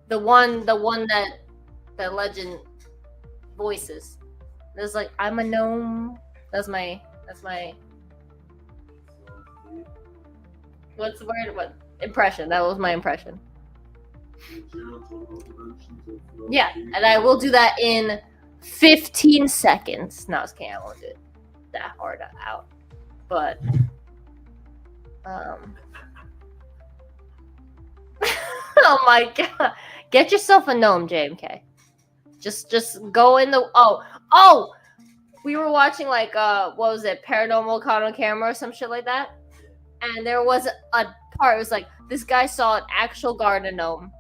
Speaker 1: The one that legend voices. There's like, I'm a gnome. That's my what's the word? What impression? That was my impression. Yeah, and I will do that in 15 seconds. No, I was kidding. I won't do it that hard out. But oh my god. Get yourself a gnome, JMK. Just go in the oh we were watching like what was it, Paranormal Caught on Camera or some shit like that. And there was a part, it was like this guy saw an actual garden gnome.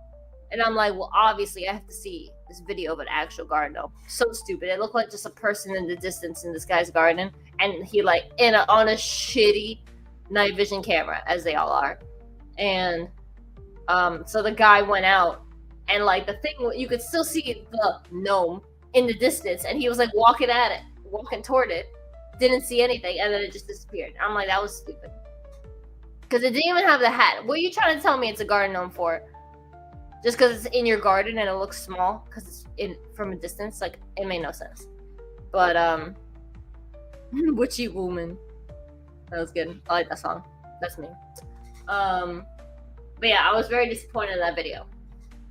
Speaker 1: And I'm like, well, obviously I have to see this video of an actual garden gnome. So stupid. It looked like just a person in the distance in this guy's garden. And he like on a shitty night vision camera, as they all are. And so the guy went out, and like the thing, you could still see the gnome in the distance, and he was like walking toward it, didn't see anything, and then it just disappeared. I'm like, that was stupid. Because it didn't even have the hat. What are you trying to tell me it's a garden gnome for? Just because it's in your garden and it looks small because it's in from a distance? Like, it made no sense. But Witchy Woman. That was good. I like that song. That's me. But yeah, I was very disappointed in that video.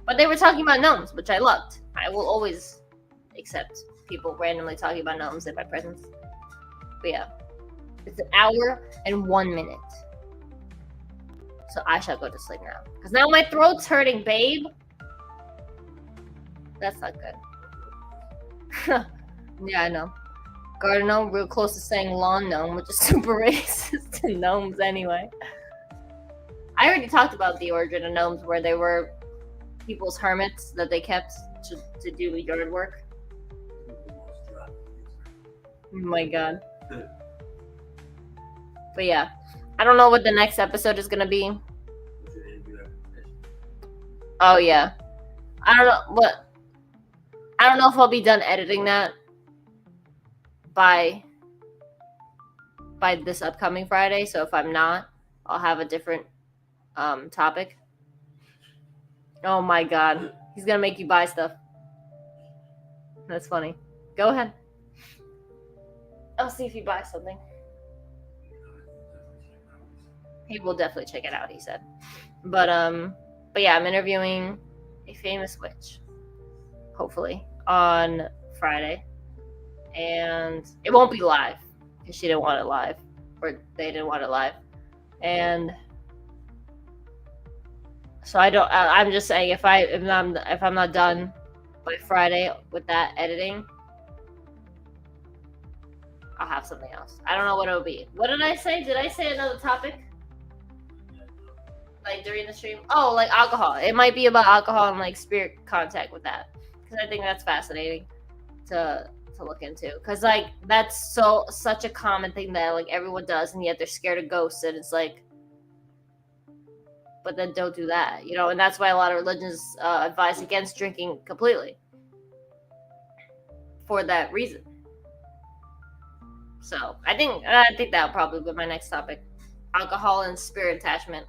Speaker 1: But they were talking about gnomes, which I loved. I will always accept people randomly talking about gnomes in my presence. But yeah, it's an hour and 1 minute. So I shall go to sleep now. Because now my throat's hurting, babe. That's not good. Yeah, I know. Garden gnome, real close to saying lawn gnome, which is super racist to gnomes anyway. I already talked about the origin of gnomes, where they were people's hermits that they kept to do yard work. Oh my god. But yeah, I don't know what the next episode is gonna be. Oh yeah, I don't know if I'll be done editing that by this upcoming Friday. So if I'm not, I'll have a different topic. Oh my god, he's gonna make you buy stuff. That's funny. Go ahead. I'll see if he buys something. He will definitely check it out, he said. But yeah, I'm interviewing a famous witch, hopefully, on Friday. And it won't be live, because she didn't want it live. Or they didn't want it live. And so I'm just saying, if I'm not done by Friday with that editing, I'll have something else. I don't know what it'll be. What did I say? Did I say another topic? Like during the stream? Oh, like alcohol. It might be about alcohol and like spirit contact with that, because I think that's fascinating to look into. Because like that's such a common thing that like everyone does, and yet they're scared of ghosts, and it's like, but then don't do that, you know. And that's why a lot of religions advise against drinking completely for that reason. So I think that'll probably be my next topic: alcohol and spirit attachment.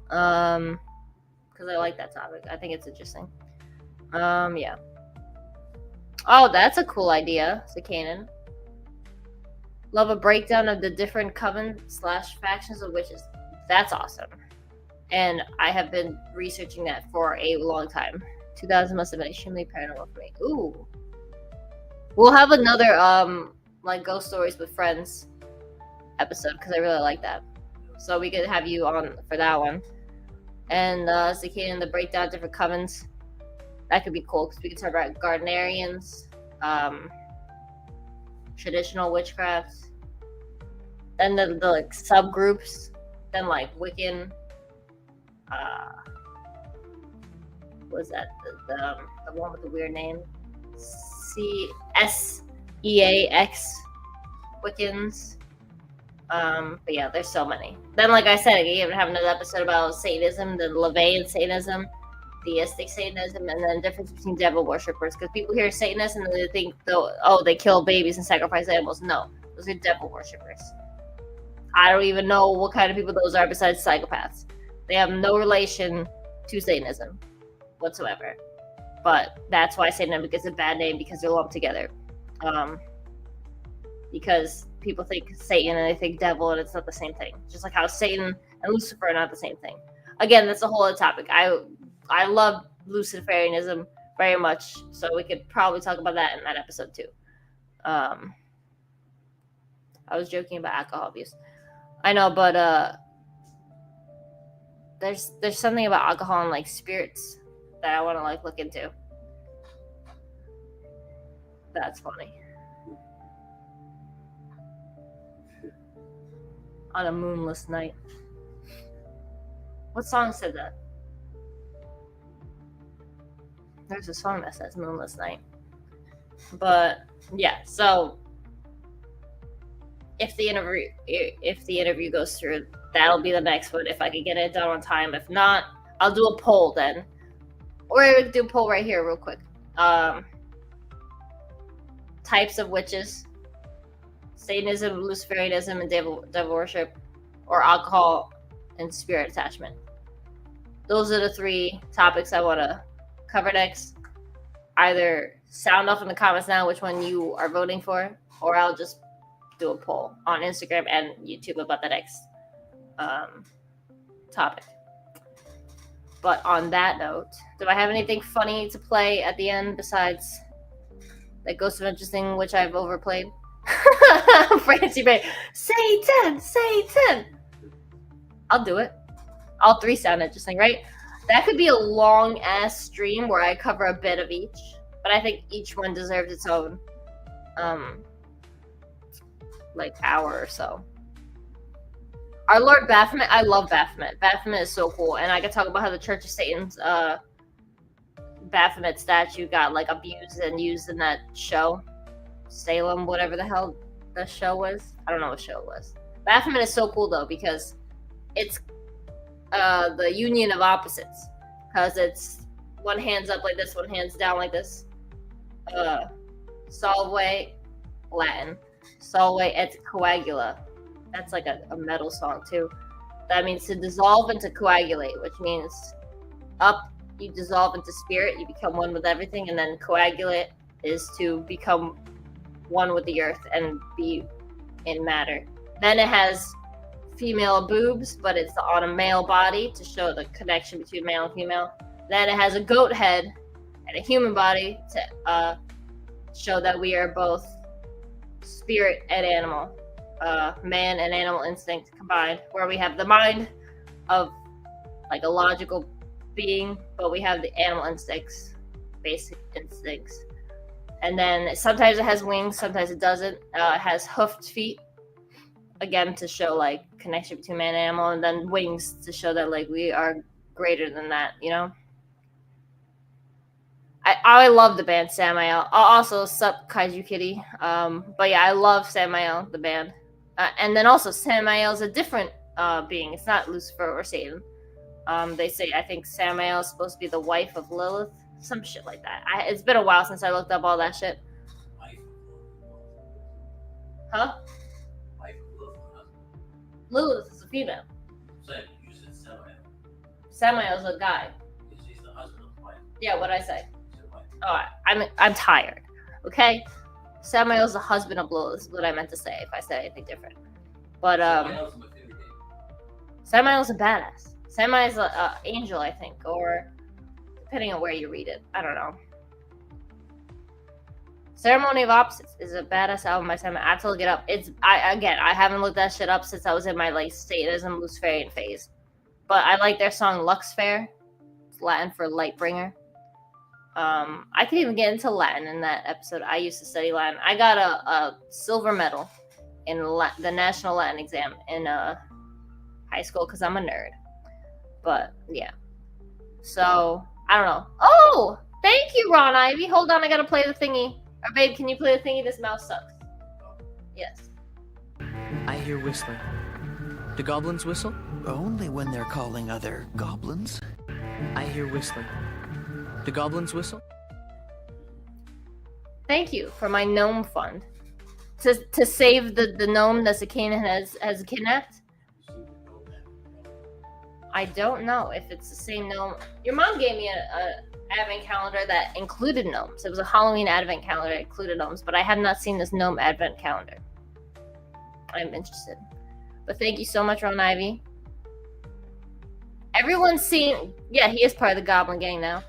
Speaker 1: Because I like that topic. I think it's interesting. Yeah. Oh, that's a cool idea, Sakanen. Love a breakdown of the different coven/factions of witches. That's awesome. And I have been researching that for a long time. 2000 must have been extremely paranormal for me. Ooh. We'll have another like ghost stories with friends episode, because I really like that. So we could have you on for that one. And Sakanen, the breakdown of different covens. That could be cool, because we could talk about Gardnerians, traditional witchcraft, then the like subgroups, then like Wiccan. What was that? The one with the weird name? SEAX Wiccans. But yeah, there's so many. Then, like I said, I can even have another episode about Satanism, the LaVeyan Satanism, theistic Satanism and then the difference between devil worshippers. Because people hear Satanists and they think, they kill babies and sacrifice animals. No, those are devil worshippers. I don't even know what kind of people those are besides psychopaths. They have no relation to Satanism whatsoever. But that's why Satanism gets a bad name, because they're lumped together. Because people think Satan and they think devil, and it's not the same thing. Just like how Satan and Lucifer are not the same thing. Again, that's a whole other topic. I love Luciferianism very much, so we could probably talk about that in that episode too. I was joking about alcohol abuse. I know, but there's something about alcohol and like spirits that I want to like look into. That's funny. On a moonless night. What song said that? There's a song that says moonless night. But yeah, so if the interview goes through, that'll be the next one if I can get it done on time. If not, I'll do a poll then. Or we can do a poll right here real quick. Types of witches. Satanism, Luciferianism, and devil worship, or alcohol and spirit attachment. Those are the 3 topics I want to cover next. Either sound off in the comments now which one you are voting for, or I'll just do a poll on Instagram and YouTube about the next topic. But on that note, do I have anything funny to play at the end besides that Ghost of Interesting, which I've overplayed? Francie Bay, Satan. I'll do it. All 3 sound interesting, right? That could be a long ass stream where I cover a bit of each, but I think each one deserves its own like hour or so. Our Lord Baphomet, I love Baphomet. Baphomet is so cool, and I could talk about how the Church of Satan's Baphomet statue got like abused and used in that show. Salem, whatever the hell the show was. I don't know what show it was. Baphomet is so cool though, because it's the union of opposites. Because it's one hand's up like this, one hand's down like this. Salve, Latin. Salve et coagula. That's like a metal song too. That means to dissolve and to coagulate, which means up, you dissolve into spirit, you become one with everything, and then coagulate is to become one with the earth and be in matter. Then it has female boobs, but it's on a male body to show the connection between male and female. Then it has a goat head and a human body to show that we are both spirit and animal, man and animal instinct combined, where we have the mind of like a logical being, but we have the animal instincts, basic instincts. And then sometimes it has wings, sometimes it doesn't. It has hoofed feet, again to show like connection between man and animal, and then wings to show that like we are greater than that, you know. I love the band Samael. Also, sup Kaiju Kitty. But yeah, I love Samael, the band. And then also Samael is a different being. It's not Lucifer or Satan. They say, I think Samael is supposed to be the wife of Lilith. Some shit like that. It's been a while since I looked up all that shit. Huh? Lilith is a female.
Speaker 3: You said Samael.
Speaker 1: Samael's a guy.
Speaker 3: She's the husband of the wife.
Speaker 1: Yeah, what'd I say?
Speaker 3: She's the wife.
Speaker 1: Oh, I'm tired. Okay? Samael's the husband of Lilith is what I meant to say if I said anything different. But Samael's a badass. Samael's an angel, I think, or depending on where you read it. I don't know. Ceremony of Opposites is a badass album by Samael. I have to look it up. I haven't looked that shit up since I was in my like Satanism Luciferian phase. But I like their song Lux Fair. It's Latin for light bringer. I could even get into Latin in that episode. I used to study Latin. I got a silver medal in the national Latin exam in high school because I'm a nerd. But yeah. So I don't know. Oh, thank you, Ron Ivy. Hold on, I gotta play the thingy. Or babe, can you play the thingy? This mouse sucks. Yes.
Speaker 4: I hear whistling. Do goblins whistle?
Speaker 5: Only when they're calling other goblins.
Speaker 4: I hear whistling. The goblins whistle?
Speaker 1: Thank you for my gnome fund. To save the gnome that Sakina has kidnapped?
Speaker 3: You seem to know that.
Speaker 1: I don't know if it's the same gnome. Your mom gave me a advent calendar that included gnomes. It was a Halloween advent calendar that included gnomes, but I have not seen this gnome advent calendar. I'm interested. But thank you so much, Ron Ivy. Everyone's seen... Yeah, he is part of the Goblin Gang now.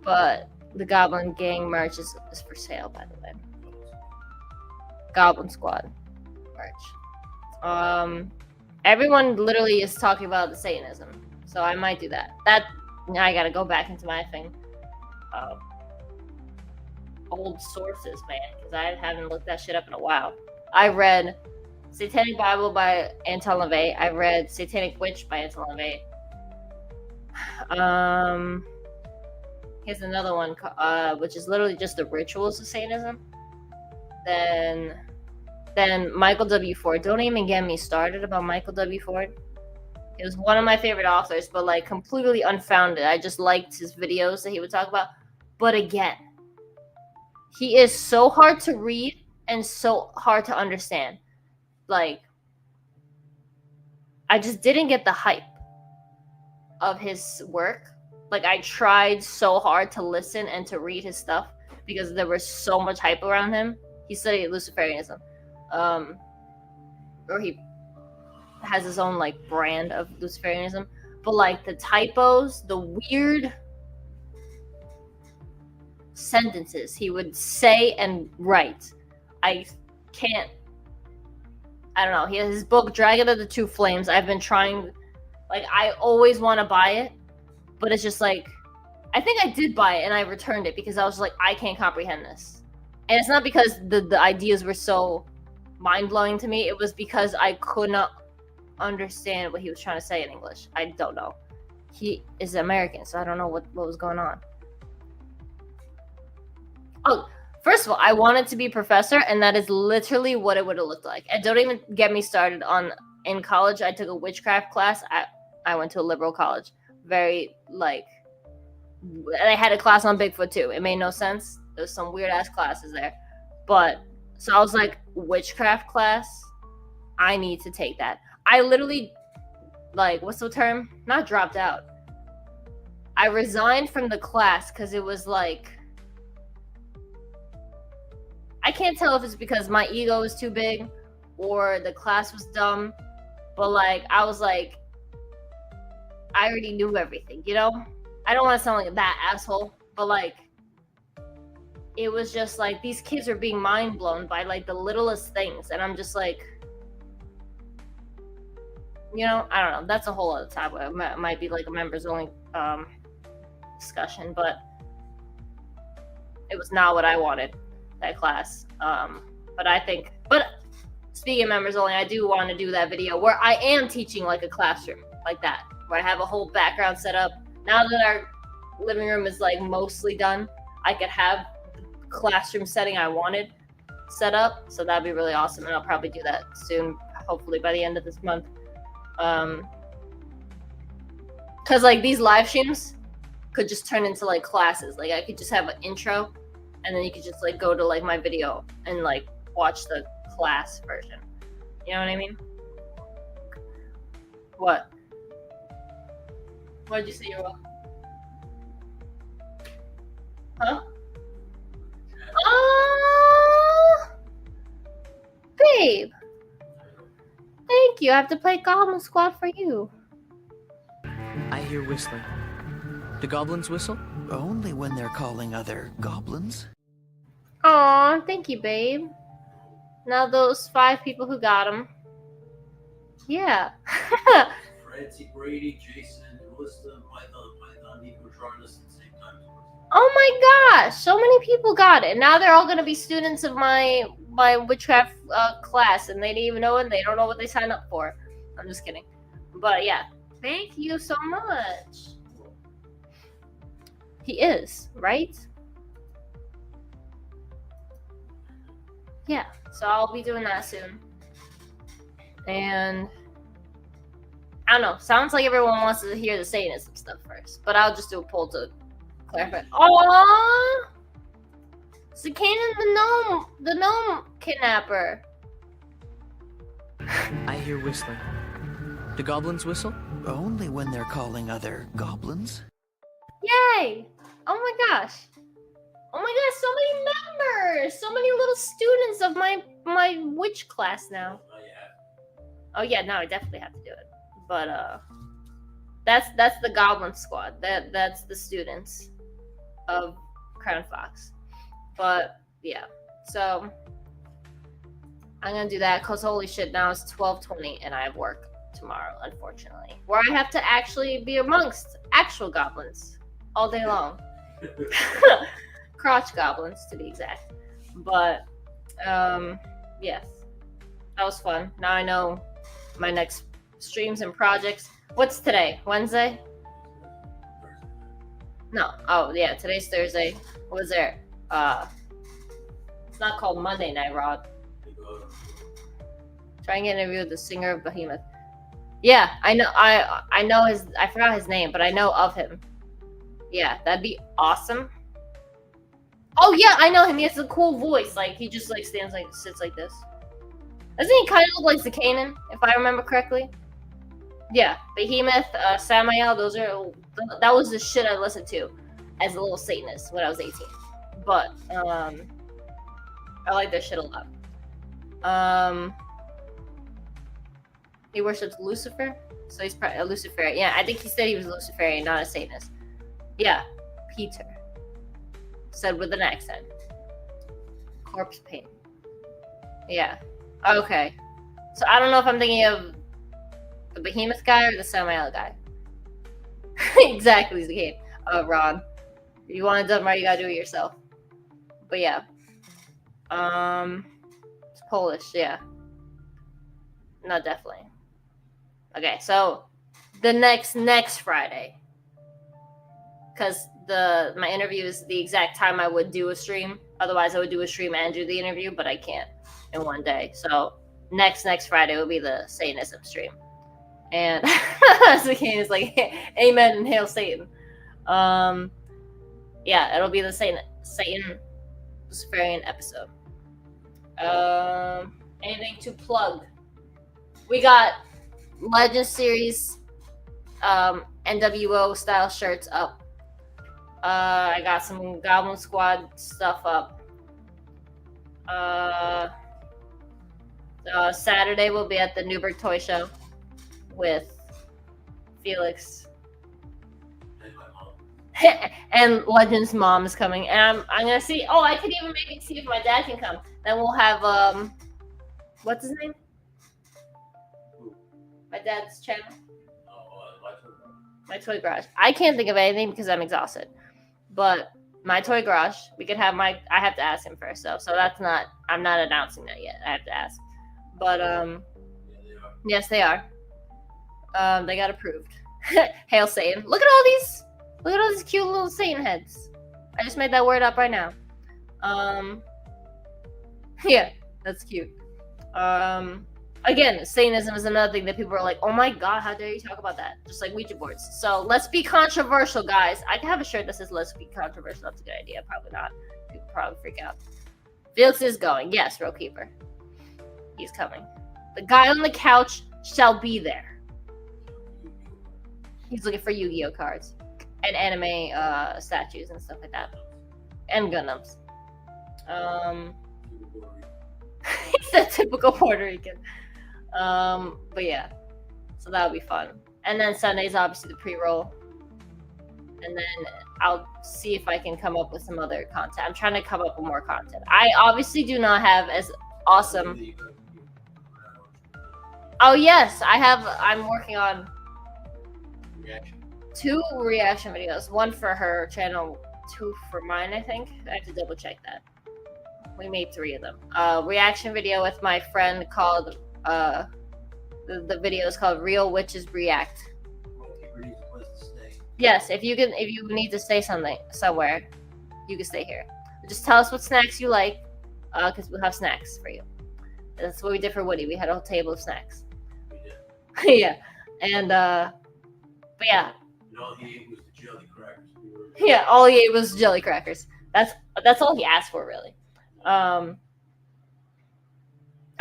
Speaker 1: But the Goblin Gang merch is for sale, by the way. Goblin Squad merch. Everyone literally is talking about the Satanism, so I might do that. Now I gotta go back into my thing. Old sources, man, because I haven't looked that shit up in a while. I read Satanic Bible by Anton LaVey. I read Satanic Witch by Anton LaVey. Here's another one, which is literally just the rituals of Satanism. Then Michael W. Ford. Don't even get me started about Michael W. Ford. He was one of my favorite authors, but like completely unfounded. I just liked his videos that he would talk about. But again, he is so hard to read and so hard to understand. Like, I just didn't get the hype of his work. Like, I tried so hard to listen and to read his stuff because there was so much hype around him. He studied Luciferianism. Or he has his own, like, brand of Luciferianism. But, like, the typos, the weird sentences he would say and write. I don't know. He has his book, Dragon of the Two Flames. I've been trying, like, I always want to buy it. But it's just like, I think I did buy it and I returned it because I was like, I can't comprehend this. And it's not because the ideas were so mind-blowing to me. It was because I could not understand what he was trying to say in English. I don't know. He is American, so I don't know what was going on. Oh, first of all, I wanted to be a professor, and that is literally what it would have looked like. And don't even get me started on, in college, I took a witchcraft class. I went to a liberal college. Very, like, I had a class on Bigfoot too. It made no sense. There was some weird ass classes there. But, so I was like, witchcraft class? I need to take that. I literally, like, what's the term? Not dropped out. I resigned from the class because it was like, I can't tell if it's because my ego was too big or the class was dumb. But, like, I was like, I already knew everything, you know? I don't want to sound like that asshole, but like, it was just like, these kids are being mind blown by like the littlest things. And I'm just like, you know, I don't know. That's a whole other topic. It might be like a members only discussion, but it was not what I wanted, that class. But speaking of members only, I do want to do that video where I am teaching like a classroom like that, where I have a whole background set up. Now that our living room is like mostly done, I could have the classroom setting I wanted set up. So that'd be really awesome. And I'll probably do that soon, hopefully by the end of this month. Cause like these live streams could just turn into like classes. Like I could just have an intro and then you could just like go to like my video and like watch the class version. You know what I mean? What? What did you say you're welcome? Huh? Babe. Thank you. I have to play Goblin Squad for you.
Speaker 4: I hear whistling. The goblins whistle?
Speaker 5: Only when they're calling other goblins.
Speaker 1: Aw, thank you, babe. Now those 5 people who got him. Yeah.
Speaker 3: Francie, Brady, Jason, Melissa, Python, Nico, Charles at the same time.
Speaker 1: Oh my gosh, so many people got it. Now they're all going to be students of my witchcraft class, and they didn't even know it, and they don't know what they signed up for. I'm just kidding. But yeah, thank you so much. He is, right? Yeah, so I'll be doing that soon. And I don't know. Sounds like everyone wants to hear the Satanism stuff first, but I'll just do a poll to clarify. Aww! Cicada the gnome kidnapper.
Speaker 4: I hear whistling. Do goblins whistle?
Speaker 5: Only when they're calling other goblins.
Speaker 1: Yay! Oh my gosh. Oh my gosh, so many members! So many little students of my witch class now.
Speaker 3: Oh, yeah.
Speaker 1: Oh yeah, no, I definitely have to do it. But that's the goblin squad. That's the students of Crown Fox. But yeah. So I'm gonna do that because holy shit, now it's 12:20 and I have work tomorrow, unfortunately. Where I have to actually be amongst actual goblins all day long. Crotch goblins to be exact. But yes. That was fun. Now I know my next streams and projects. What's today? Wednesday? No. Oh yeah, today's Thursday. What was there? It's not called Monday Night Rod. Try and get an interview with the singer of Behemoth. Yeah, I know. I know his. I forgot his name, but I know of him. Yeah, that'd be awesome. Oh yeah, I know him. He has a cool voice. Like he just like sits like this. Doesn't he kind of look like Zakanan, if I remember correctly? Yeah, Behemoth, Samael. That was the shit I listened to as a little Satanist when I was 18. But I like that shit a lot. He worships Lucifer, so he's probably a Luciferian. Yeah, I think he said he was Luciferian, not a Satanist. Yeah, Peter. Said with an accent. Corpse paint. Yeah. Okay. So I don't know if I'm thinking of the Behemoth guy or the Samael guy. Exactly, Zakane. Ron. If you want it done right, you gotta do it yourself. But yeah. It's Polish, yeah. No, definitely. Okay, so the next Friday. Because my interview is the exact time I would do a stream. Otherwise I would do a stream and do the interview, but I can't in one day. So next Friday will be the Satanism stream. And Zakane is like, amen and hail Satan. Yeah, it'll be the Satan Luciferian episode. Anything to plug? We got Legend Series NWO style shirts up. I got some Goblin Squad stuff up. Saturday we'll be at the Newburgh Toy Show with Felix. And Legend's mom is coming. And I'm gonna see. Oh, I could even maybe see if my dad can come. Then we'll have what's his name? My dad's channel. My Toy Garage. I can't think of anything because I'm exhausted. But my Toy Garage, we could have I have to ask him first though. So that's not, I'm not announcing that yet. I have to ask. But yes, they are. They got approved. Hail Satan. Look at all these cute little Satan heads. I just made that word up right now. Yeah, that's cute. Again, Satanism is another thing that people are like, oh my god, how dare you talk about that? Just like Ouija boards. So let's be controversial, guys. I can have a shirt that says let's be controversial. That's a good idea. Probably not. People probably freak out. Felix is going. Yes, Row Keeper. He's coming. The guy on the couch shall be there. He's looking for Yu-Gi-Oh cards. And anime statues and stuff like that. And Gundams. He's a typical Puerto Rican. But yeah, so that'll be fun. And then Sunday's obviously the pre-roll, and then I'll see if I can come up with some other content. I'm trying to come up with more content. I obviously do not have as awesome. Oh yes, I'm working on 2 reaction videos. 1 for her channel, 2 for mine. I think I have to double check that. We made 3 of them. Reaction video with my friend called the video is called Real Witches React. Yes, if you need to say something somewhere, you can stay here. Just tell us what snacks you like, because we'll have snacks for you. That's what we did for Woody. We had a whole table of snacks. Yeah, And but yeah,
Speaker 3: And all he ate was the jelly crackers.
Speaker 1: yeah, all he ate was jelly crackers. That's all he asked for, really. Oh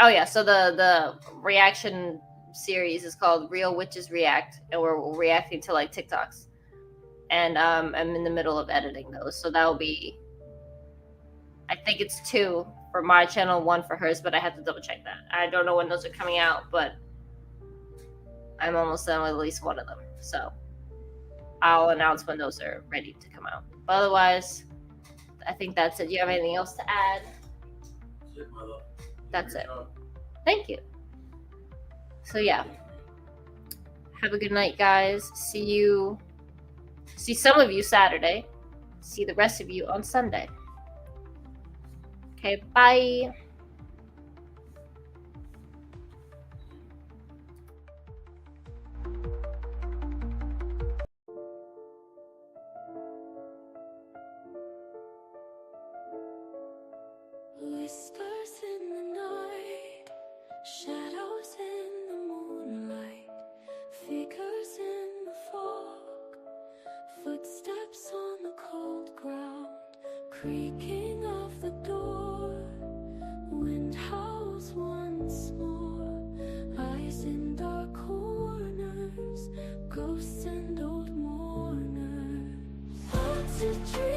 Speaker 1: yeah, so the reaction series is called Real Witches React, and we're reacting to like TikToks. And I'm in the middle of editing those, so that'll be, I think it's 2 for my channel, 1 for hers, but I have to double check that. I don't know when those are coming out, but I'm almost done with at least one of them. So I'll announce when those are ready to come out. But otherwise, I think that's it. Do you have anything else to add?
Speaker 3: That's it, my love.
Speaker 1: That's it. Thank you. So yeah. Have a good night, guys. See some of you Saturday. See the rest of you on Sunday. Okay, bye.
Speaker 6: Whispers in the night, shadows in the moonlight, figures in the fog, footsteps on the cold ground, creaking of the door, wind howls once more, eyes in dark corners, ghosts and old mourners, haunted dreams.